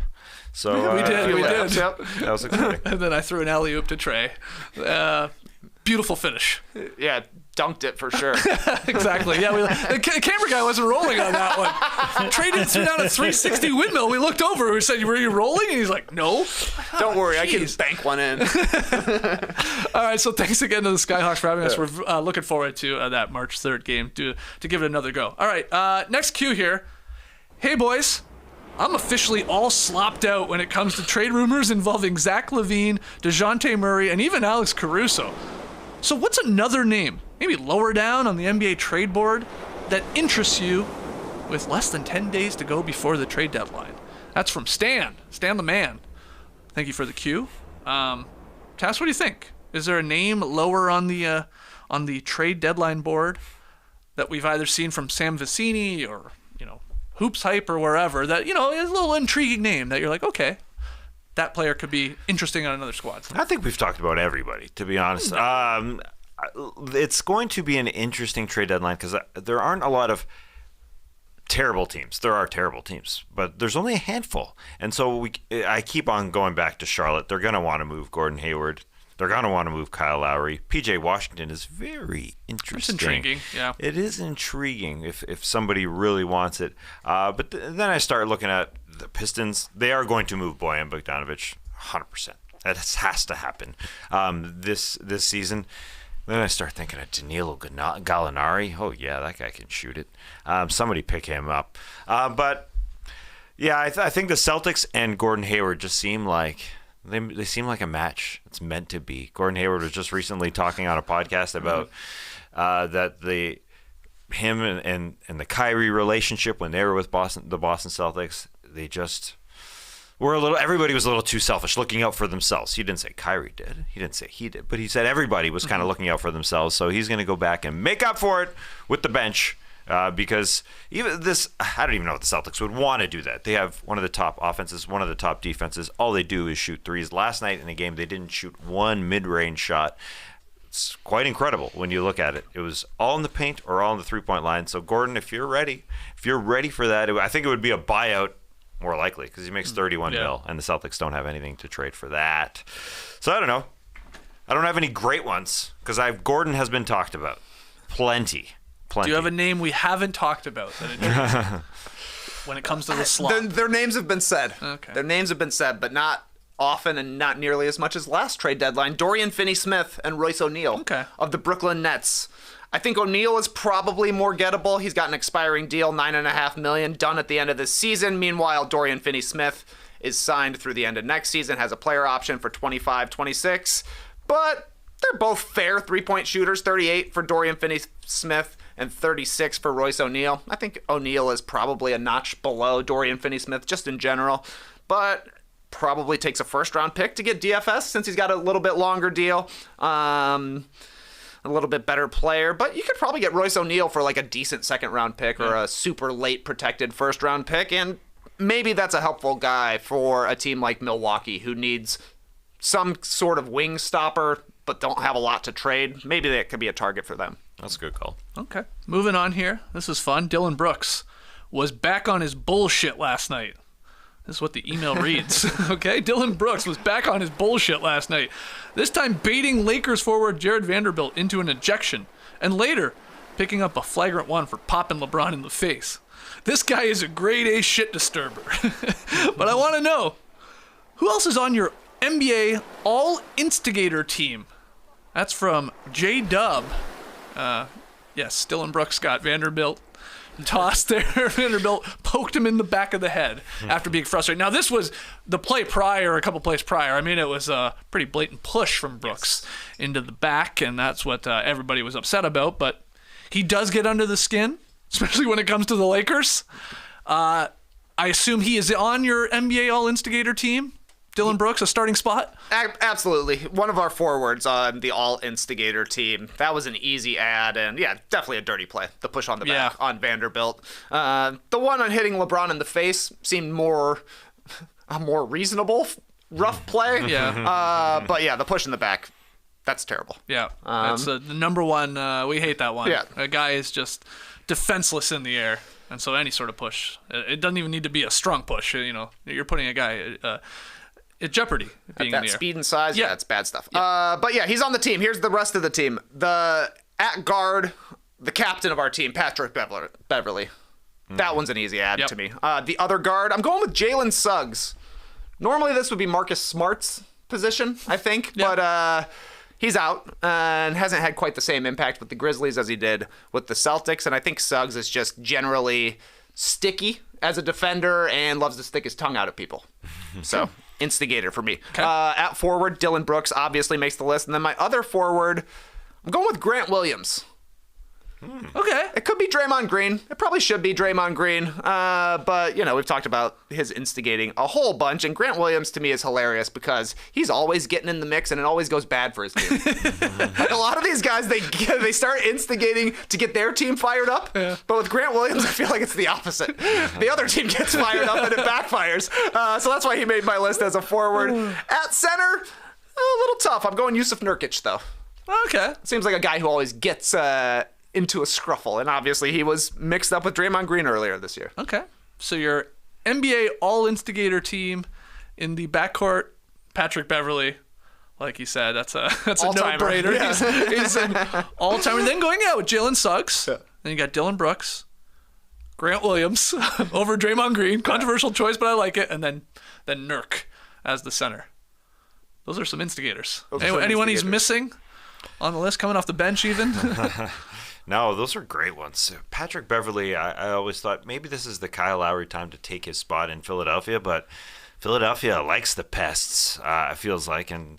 Speaker 4: So
Speaker 3: we did.
Speaker 6: Yep.
Speaker 4: That was exciting.
Speaker 3: And then I threw an alley-oop to Trey. Beautiful finish.
Speaker 6: Yeah, dunked it for sure.
Speaker 3: Exactly. Yeah, the camera guy wasn't rolling on that one. Trey didn't throw down a 360 windmill. We looked over. We said, "Were you rolling?" And he's like, "No."
Speaker 6: Don't worry, I can bank one in.
Speaker 3: All right, so thanks again to the Skyhawks for having us. We're looking forward to that March 3rd game to give it another go. All right, next cue here. Hey, boys. I'm officially all slopped out when it comes to trade rumors involving Zach LaVine, DeJounte Murray, and even Alex Caruso. So what's another name, maybe lower down on the NBA trade board, that interests you with less than 10 days to go before the trade deadline? That's from Stan the man. Thank you for the cue. Tass, what do you think? Is there a name lower on the trade deadline board that we've either seen from Sam Vecini or, Hoops Hype or wherever that, is a little intriguing name that you're like, okay, that player could be interesting on another squad?
Speaker 4: I think we've talked about everybody, to be honest. It's going to be an interesting trade deadline because there aren't a lot of terrible teams. There are terrible teams, but there's only a handful. And so I keep on going back to Charlotte. They're going to want to move Gordon Hayward. They're going to want to move Kyle Lowry. PJ Washington is very interesting.
Speaker 3: It's intriguing, yeah.
Speaker 4: It is intriguing if somebody really wants it. But then I start looking at the Pistons. They are going to move Bojan Bogdanovic 100%. That has to happen this season. Then I start thinking of Danilo Gallinari. Oh, yeah, that guy can shoot it. Somebody pick him up. But, yeah, I think the Celtics and Gordon Hayward just seem like... They seem like a match. It's meant to be. Gordon Hayward was just recently talking on a podcast about that him and the Kyrie relationship when they were with the Boston Celtics, they just were everybody was a little too selfish, looking out for themselves. He didn't say Kyrie did. He didn't say he did. But he said everybody was kind of looking out for themselves. So he's going to go back and make up for it with the bench. Because even this, I don't even know if the Celtics would want to do that. They have one of the top offenses, one of the top defenses. All they do is shoot threes. Last night in the game, they didn't shoot one mid-range shot. It's quite incredible when you look at it. It was all in the paint or all in the three-point line. So, Gordon, if you're ready for that, I think it would be a buyout more likely because he makes 31 mil, and the Celtics don't have anything to trade for that. So, I don't know. I don't have any great ones because Gordon has been talked about. Plenty.
Speaker 3: Do you have a name we haven't talked about that when it comes to the slot?
Speaker 6: Their names have been said.
Speaker 3: Okay.
Speaker 6: Their names have been said, but not often and not nearly as much as last trade deadline. Dorian Finney-Smith and Royce O'Neal of the Brooklyn Nets. I think O'Neal is probably more gettable. He's got an expiring deal, $9.5 million, done at the end of this season. Meanwhile, Dorian Finney-Smith is signed through the end of next season, has a player option for 25-26. But they're both fair three-point shooters, 38 for Dorian Finney-Smith and 36 for Royce O'Neal. I think O'Neal is probably a notch below Dorian Finney-Smith just in general, but probably takes a first-round pick to get DFS since he's got a little bit longer deal, a little bit better player. But you could probably get Royce O'Neal for like a decent second-round pick or a super late protected first-round pick, and maybe that's a helpful guy for a team like Milwaukee who needs some sort of wing stopper but don't have a lot to trade. Maybe that could be a target for them.
Speaker 4: That's a good call.
Speaker 3: Okay. Moving on here. This is fun. Dillon Brooks was back on his bullshit last night. This is what the email reads. Okay? Dillon Brooks was back on his bullshit last night. This time baiting Lakers forward Jared Vanderbilt into an ejection. And later, picking up a flagrant one for popping LeBron in the face. This guy is a grade A shit disturber. But I want to know, who else is on your NBA All-Instigator Team? That's from J-Dub. Yes, Dillon Brooks got Vanderbilt tossed there. Vanderbilt poked him in the back of the head after being frustrated. Now, this was the play prior, a couple plays prior. I mean, it was a pretty blatant push from Brooks into the back, and that's what everybody was upset about. But he does get under the skin, especially when it comes to the Lakers. I assume he is on your NBA All-Instigator Team? Dillon Brooks, a starting spot?
Speaker 6: Absolutely. One of our forwards on the All-Instigator Team. That was an easy ad, and yeah, definitely a dirty play. The push on the back on Vanderbilt. The one on hitting LeBron in the face seemed a more reasonable, rough play.
Speaker 3: Yeah.
Speaker 6: But yeah, the push in the back, that's terrible.
Speaker 3: Yeah. That's the number one. We hate that one.
Speaker 6: Yeah.
Speaker 3: A guy is just defenseless in the air. And so any sort of push, it doesn't even need to be a strong push. You're putting a guy At Jeopardy being
Speaker 6: At
Speaker 3: in
Speaker 6: that
Speaker 3: the air.
Speaker 6: speed and size,
Speaker 3: Yeah.
Speaker 6: that's bad stuff. But yeah, he's on the team. Here's the rest of the team. At guard, the captain of our team, Patrick Beverly. That one's an easy add
Speaker 3: Yep.
Speaker 6: to me. The other guard, I'm going with Jalen Suggs. Normally this would be Marcus Smart's position, I think, but he's out and hasn't had quite the same impact with the Grizzlies as he did with the Celtics, and I think Suggs is just generally sticky as a defender and loves to stick his tongue out at people. So, instigator for me.
Speaker 3: Okay.
Speaker 6: At forward, Dillon Brooks obviously makes the list, and then my other forward, I'm going with Grant Williams.
Speaker 3: Okay.
Speaker 6: It could be Draymond Green. It probably should be Draymond Green. But, we've talked about his instigating a whole bunch. And Grant Williams, to me, is hilarious because he's always getting in the mix and it always goes bad for his team. Like a lot of these guys, they start instigating to get their team fired up. Yeah. But with Grant Williams, I feel like it's the opposite. The other team gets fired up and it backfires. So that's why he made my list as a forward. At center, a little tough. I'm going Yusuf Nurkic, though.
Speaker 3: Okay.
Speaker 6: Seems like a guy who always gets into a scruffle, and obviously he was mixed up with Draymond Green earlier this year.
Speaker 3: Okay. So your NBA All-Instigator Team in the backcourt, Patrick Beverly, like you said, that's a
Speaker 6: All-timer.
Speaker 3: no-brainer.
Speaker 6: Yeah.
Speaker 3: He's an all-timer. Then going out with Jalen Suggs.
Speaker 6: Yeah.
Speaker 3: Then you got Dillon Brooks, Grant Williams over Draymond Green. Controversial choice, but I like it. And then Nurk as the center. Those are some instigators. Anyone he's missing on the list, coming off the bench even?
Speaker 4: No, those are great ones. Patrick Beverly, I always thought maybe this is the Kyle Lowry time to take his spot in Philadelphia, but Philadelphia likes the pests, it feels like, and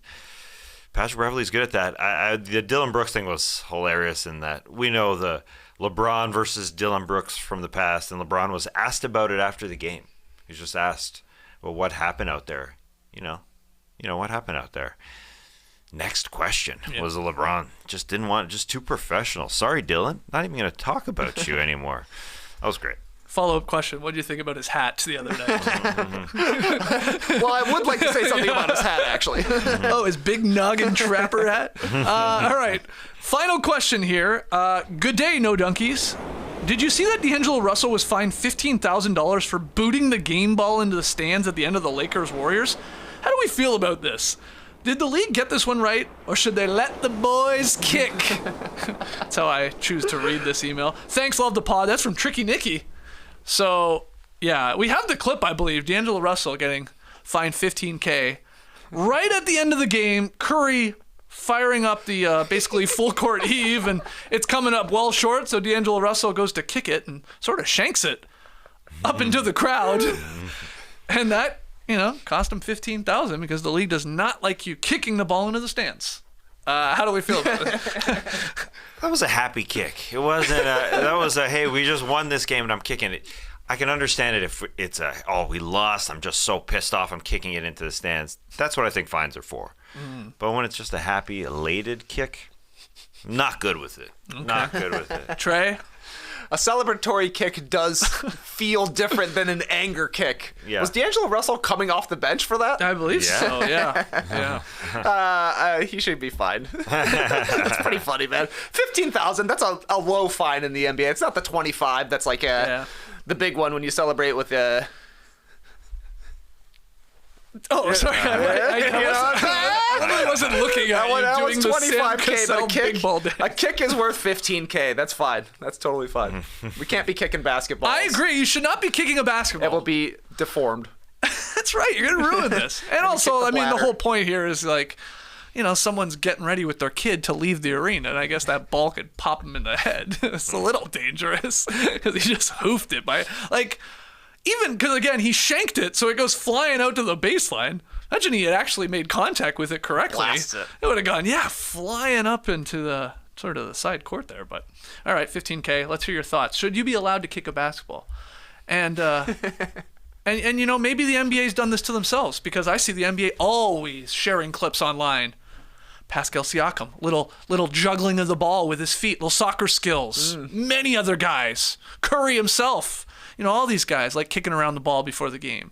Speaker 4: Patrick Beverly's good at that. The Dillon Brooks thing was hilarious in that we know the LeBron versus Dillon Brooks from the past, and LeBron was asked about it after the game. He was just asked, well, what happened out there? What happened out there? Next question was LeBron. Just didn't want it, just too professional. Sorry, Dylan. Not even going to talk about you anymore. That was great.
Speaker 3: Follow-up question. What did you think about his hat the other night?
Speaker 6: Well, I would like to say something about his hat, actually.
Speaker 3: Oh, his big noggin trapper hat? All right. Final question here. Good day, No Donkeys. Did you see that D'Angelo Russell was fined $15,000 for booting the game ball into the stands at the end of the Lakers-Warriors? How do we feel about this? Did the league get this one right, or should they let the boys kick? That's how I choose to read this email. Thanks, love the pod. That's from Tricky Nicky. So, yeah, we have the clip, I believe. D'Angelo Russell getting fined $15K. Right at the end of the game, Curry firing up the basically full court heave, and it's coming up well short, so D'Angelo Russell goes to kick it and sort of shanks it up into the crowd. And that, cost him $15,000 because the league does not like you kicking the ball into the stands. How do we feel about it?
Speaker 4: That was a happy kick. It wasn't that was a, hey, we just won this game and I'm kicking it. I can understand it if it's we lost. I'm just so pissed off. I'm kicking it into the stands. That's what I think fines are for. But when it's just a happy, elated kick, not good with it. Okay. Not good with it.
Speaker 3: Trey?
Speaker 6: A celebratory kick does feel different than an anger kick.
Speaker 4: Yeah.
Speaker 6: Was D'Angelo Russell coming off the bench for that?
Speaker 3: I believe so, yeah.
Speaker 6: He should be fine. That's pretty funny, man. $15,000, that's a low fine in the NBA. It's not the 25 that's like the big one when you celebrate with
Speaker 3: Oh, sorry. I really wasn't looking at you doing the Sam Cassell big ball dance.
Speaker 6: A kick is worth $15K. That's fine. That's totally fine. We can't be kicking basketballs.
Speaker 3: I agree. You should not be kicking a basketball.
Speaker 6: It will be deformed.
Speaker 3: That's right. You're going to ruin this. And also, the whole point here is like, someone's getting ready with their kid to leave the arena, and I guess that ball could pop him in the head. It's a little dangerous because he just hoofed it by, even because, again, he shanked it, so it goes flying out to the baseline. Imagine he had actually made contact with it correctly.
Speaker 6: Blast it.
Speaker 3: It would have gone, flying up into the sort of the side court there. But, all right, $15K. Let's hear your thoughts. Should you be allowed to kick a basketball? And, and maybe the NBA's done this to themselves, because I see the NBA always sharing clips online. Pascal Siakam, little juggling of the ball with his feet, little soccer skills. Many other guys. Curry himself. All these guys like kicking around the ball before the game.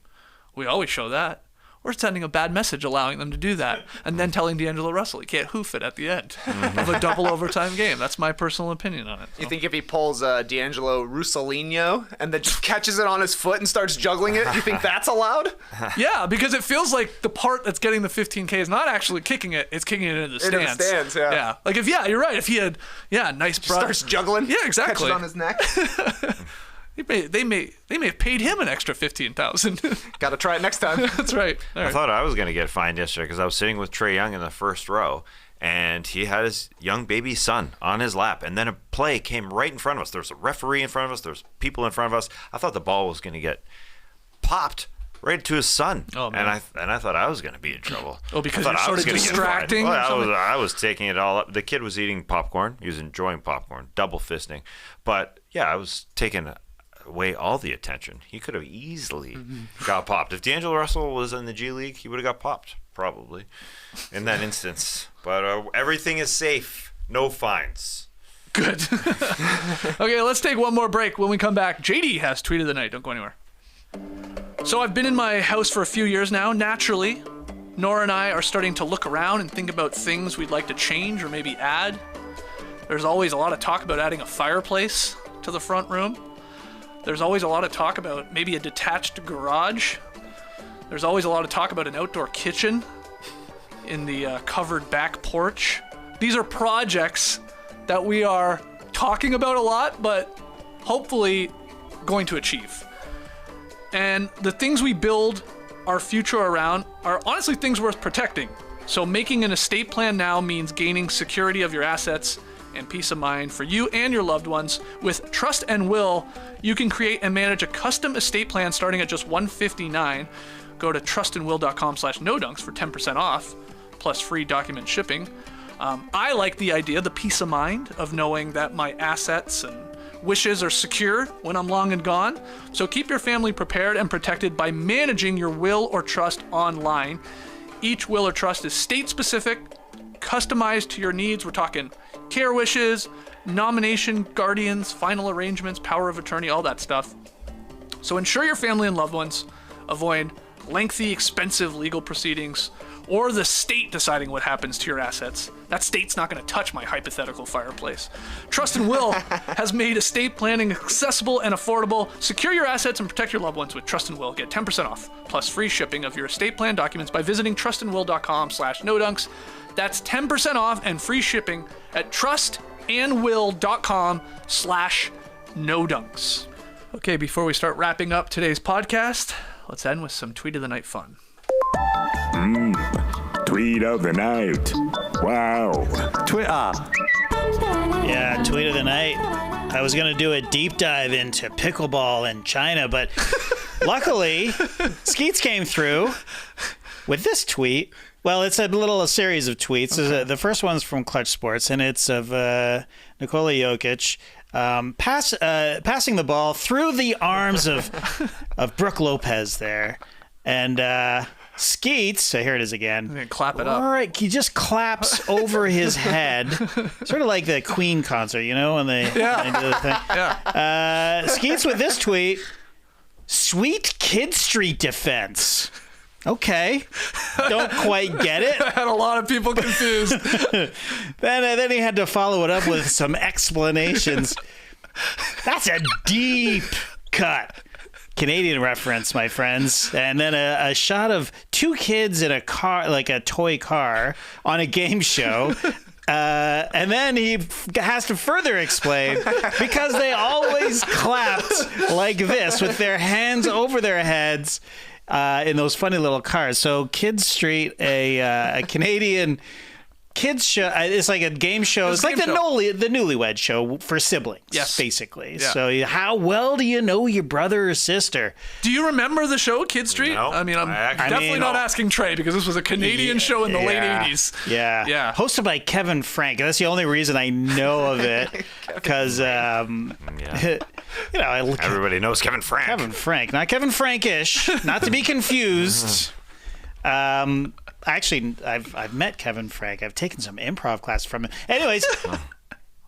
Speaker 3: We always show that. or sending a bad message allowing them to do that, and then telling D'Angelo Russell he can't hoof it at the end of a double overtime game. That's my personal opinion on it. So.
Speaker 6: You think if he pulls D'Angelo Russolino and then just catches it on his foot and starts juggling it, you think that's allowed?
Speaker 3: Yeah, because it feels like the part that's getting the 15K is not actually kicking it; it's kicking it into the stands.
Speaker 6: Into the stands, yeah.
Speaker 3: Yeah, like if you're right. If he had, nice.
Speaker 6: Starts juggling.
Speaker 3: Yeah, exactly.
Speaker 6: Catches on his neck.
Speaker 3: They may have paid him an extra $15,000.
Speaker 6: Got to try it next time.
Speaker 3: That's right. All right.
Speaker 4: I thought I was going to get fined yesterday because I was sitting with Trae Young in the first row, and he had his young baby son on his lap, and then a play came right in front of us. There's a referee in front of us. There's people in front of us. I thought the ball was going to get popped right to his son.
Speaker 3: Oh, man.
Speaker 4: And I thought I was going to be in trouble.
Speaker 3: Oh, because
Speaker 4: I
Speaker 3: you're
Speaker 4: thought I
Speaker 3: sort
Speaker 4: was
Speaker 3: of
Speaker 4: gonna get fined.
Speaker 3: distracting.
Speaker 4: Well, I was taking it all up. The kid was eating popcorn. He was enjoying popcorn, double fisting. But yeah, I was taking away all the attention. He could have easily got popped. If D'Angelo Russell was in the G League, he would have got popped, probably, in that instance. But everything is safe. No fines.
Speaker 3: Good. Okay, let's take one more break. When we come back, JD has tweet of the night. Don't go anywhere. So I've been in my house for a few years now. Naturally, Nora and I are starting to look around and think about things we'd like to change or maybe add. There's always a lot of talk about adding a fireplace to the front room. There's always a lot of talk about maybe a detached garage. There's always a lot of talk about an outdoor kitchen in the covered back porch. These are projects that we are talking about a lot, but hopefully going to achieve. And the things we build our future around are honestly things worth protecting. So making an estate plan now means gaining security of your assets and peace of mind for you and your loved ones. With Trust and Will, you can create and manage a custom estate plan starting at just $159. Go to trustandwill.com/nodunks for 10% off, plus free document shipping. I like the idea, the peace of mind of knowing that my assets and wishes are secure when I'm long and gone. So keep your family prepared and protected by managing your will or trust online. Each will or trust is state-specific, customized to your needs. We're talking care wishes, nomination, guardians, final arrangements, power of attorney, all that stuff. So ensure your family and loved ones avoid lengthy, expensive legal proceedings or the state deciding what happens to your assets. That state's not going to touch my hypothetical fireplace. Trust and Will has made estate planning accessible and affordable. Secure your assets and protect your loved ones with Trust and Will. Get 10% off plus free shipping of your estate plan documents by visiting trustandwill.com/nodunks. That's 10% off and free shipping at trustandwill.com/nodunks. Okay, before we start wrapping up today's podcast, let's end with some Tweet of the Night fun.
Speaker 7: Tweet of the night. Wow.
Speaker 5: Yeah, tweet of the night. I was going to do a deep dive into pickleball in China, but luckily, Skeets came through with this tweet. Well, it's a series of tweets. Okay. The first one's from Clutch Sports, and it's of Nikola Jokic passing the ball through the arms of Brooke Lopez there. And Skeets, so here it is again.
Speaker 3: I'm gonna clap it up.
Speaker 5: All right, he just claps over his head, sort of like the Queen concert, you know, when they do the thing. Yeah. Skeets with this tweet: "Sweet Kidstreet defense." Okay, don't quite get it.
Speaker 3: I had a lot of people confused.
Speaker 5: Then he had to follow it up with some explanations. That's a deep cut. Canadian reference, my friends. And then a shot of two kids in a car, like a toy car, on a game show. And then he has to further explain because they always clapped like this with their hands over their heads in those funny little cars. So Kidstreet, a Canadian kids show. It's like a game show. It's like the Newlywed Show for siblings,
Speaker 3: yes,
Speaker 5: basically.
Speaker 3: Yeah.
Speaker 5: So how well do you know your brother or sister?
Speaker 3: Do you remember the show, Kidstreet?
Speaker 4: No.
Speaker 3: I mean, I'm definitely not asking Trey because this was a Canadian show in the late 80s.
Speaker 5: Yeah.
Speaker 3: Yeah.
Speaker 5: Hosted by Kevin Frank. That's the only reason I know of it. Because,
Speaker 4: everybody knows Kevin Frank.
Speaker 5: Kevin Frank. Not Kevin Frankish. Not to be confused. Actually, I've met Kevin Frank. I've taken some improv class from him. Anyways,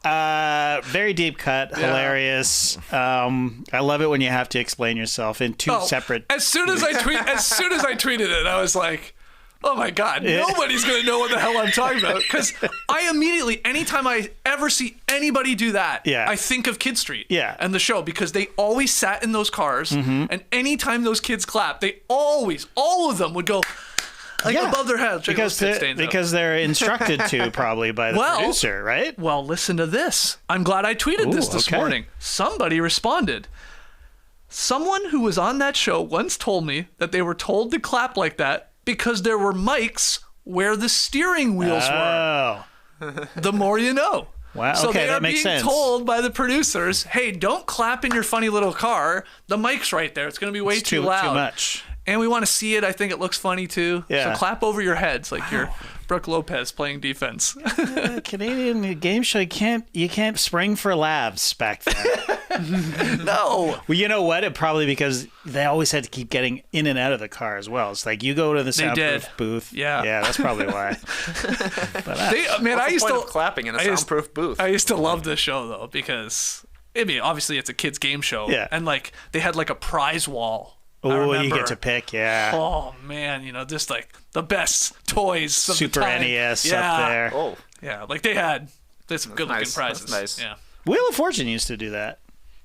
Speaker 5: Very deep cut, hilarious. I love it when you have to explain yourself in two separate.
Speaker 3: As soon as I tweeted it, I was like, "Oh my God, nobody's gonna know what the hell I'm talking about." Because I immediately, anytime I ever see anybody do that, I think of Kidstreet and the show, because they always sat in those cars, and anytime those kids clapped, they always, all of them would go. Above their heads.
Speaker 5: Because they're instructed to, probably, by the producer, right?
Speaker 3: Well, listen to this. I'm glad I tweeted this morning. Somebody responded. Someone who was on that show once told me that they were told to clap like that because there were mics where the steering wheels were. The more you know.
Speaker 5: Wow,
Speaker 3: so
Speaker 5: okay,
Speaker 3: they are
Speaker 5: that makes
Speaker 3: being
Speaker 5: sense.
Speaker 3: told by the producers, hey, don't clap in your funny little car. The mic's right there. It's going to be way too loud.
Speaker 5: Too much.
Speaker 3: And we want to see it. I think it looks funny, too.
Speaker 5: Yeah.
Speaker 3: So clap over your heads like you're Brooke Lopez playing defense.
Speaker 5: Canadian game show, you can't spring for laughs back then.
Speaker 3: No.
Speaker 5: Well, you know what? It probably because they always had to keep getting in and out of the car as well. It's like you go to the soundproof booth. Yeah, that's probably why. But,
Speaker 6: I used to clapping in a soundproof booth.
Speaker 3: I used to love this show though because obviously it's a kids game show.
Speaker 5: Yeah.
Speaker 3: And like they had like a prize wall.
Speaker 5: Oh, you get to pick,
Speaker 3: Oh man, just like the best toys.
Speaker 5: Super
Speaker 3: of the time.
Speaker 5: NES up there.
Speaker 6: Oh,
Speaker 3: yeah, like they had some good looking prizes.
Speaker 6: That's nice.
Speaker 3: Yeah.
Speaker 5: Wheel of Fortune used to do that.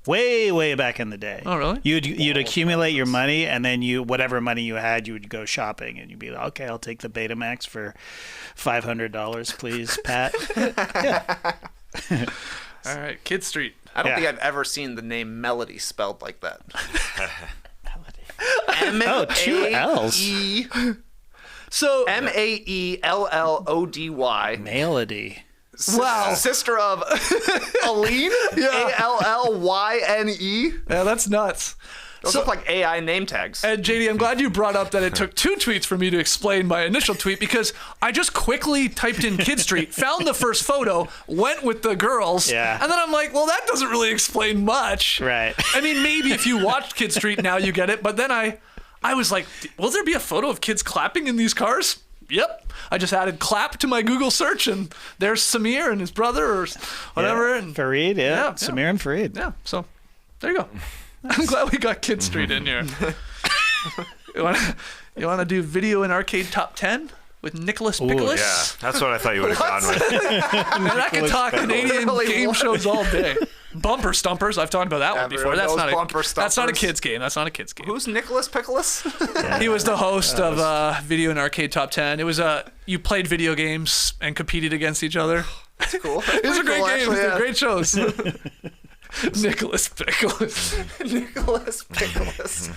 Speaker 5: Way back in the day.
Speaker 3: Oh, really?
Speaker 5: You'd accumulate your money, and then whatever money you had, you would go shopping, and you'd be like, okay, I'll take the Betamax for $500, please, Pat.
Speaker 3: All right, Kidstreet.
Speaker 6: I don't think I've ever seen the name Melody spelled like that.
Speaker 5: Two L's.
Speaker 3: So
Speaker 6: Maellody.
Speaker 5: Melody.
Speaker 3: Wow.
Speaker 6: Sister of Aline? Allyne?
Speaker 3: Yeah, that's nuts.
Speaker 6: Those look like AI name tags.
Speaker 3: And JD, I'm glad you brought up that it took 2 tweets for me to explain my initial tweet, because I just quickly typed in Kidstreet, found the first photo, went with the girls, and then I'm like, well, that doesn't really explain much.
Speaker 5: Right.
Speaker 3: I mean, maybe if you watched Kidstreet now you get it, but then I was like, will there be a photo of kids clapping in these cars? Yep. I just added clap to my Google search, and there's Samir and his brother or whatever.
Speaker 5: Yeah.
Speaker 3: And
Speaker 5: Fareed, Samir and Fareed.
Speaker 3: Yeah, so there you go. I'm glad we got Kidstreet in here. You want to do video and arcade top 10 with Nicholas Pickles?
Speaker 4: Yeah, that's what I thought you would have gone with.
Speaker 3: And I could talk Canadian game shows all day. Bumper Stumpers. I've talked about that one before. That's not a kids game. That's not a kids game.
Speaker 6: Who's Nicholas Pickles?
Speaker 3: He was the host of video and arcade top 10. It was you played video games and competed against each other.
Speaker 6: That's cool.
Speaker 3: It was a great game. They're great shows. Nicholas Pickles.
Speaker 6: Nicholas Pickles.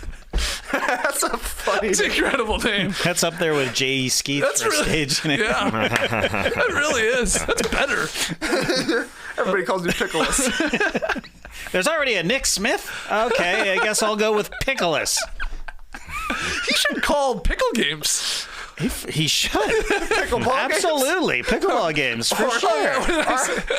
Speaker 6: That's a funny.
Speaker 3: It's an incredible name.
Speaker 5: That's up there with J.E. Skeets for stage name.
Speaker 3: Yeah, that really is. That's better.
Speaker 6: Everybody calls me Pickles.
Speaker 5: There's already a Nick Smith. Okay, I guess I'll go with Pickles.
Speaker 3: He should call pickle games.
Speaker 5: He should.
Speaker 6: Pickleball
Speaker 5: Absolutely. Pickleball games, for sure.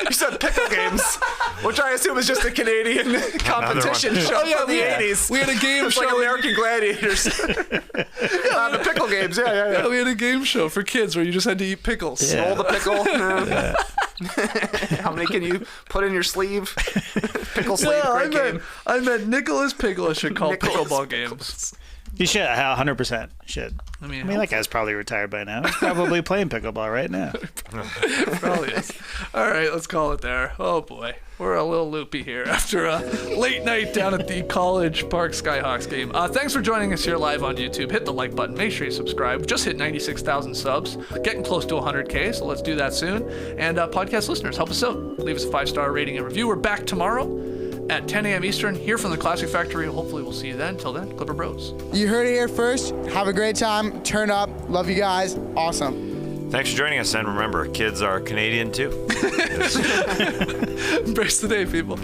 Speaker 6: You said pickle games, which I assume is just a Canadian competition show from the 80s.
Speaker 3: We had a game show.
Speaker 6: Like American Gladiators. The pickle games, yeah.
Speaker 3: We had a game show for kids where you just had to eat pickles.
Speaker 6: Roll the pickle. How many can you put in your sleeve? Pickle sleeve, great game.
Speaker 3: I meant Nicholas Pickles should call
Speaker 6: Nicholas
Speaker 3: pickleball games.
Speaker 5: You should, 100% should. I mean that guy's probably retired by now. He's probably playing pickleball right now.
Speaker 3: Probably is. All right, let's call it there. Oh boy, we're a little loopy here after a late night down at the College Park Skyhawks game. Thanks for joining us here live on YouTube. Hit the like button. Make sure you subscribe. Just hit 96,000 subs. Getting close to 100K, so let's do that soon. And podcast listeners, help us out. Leave us a 5-star rating and review. We're back tomorrow at 10 a.m. Eastern here from the Classic Factory. Hopefully we'll see you then. Till then, Clipper Bros.
Speaker 8: You heard it here first. Have a great time. Turn up. Love you guys. Awesome.
Speaker 4: Thanks for joining us, and remember, kids are Canadian too.
Speaker 3: Embrace the day, people.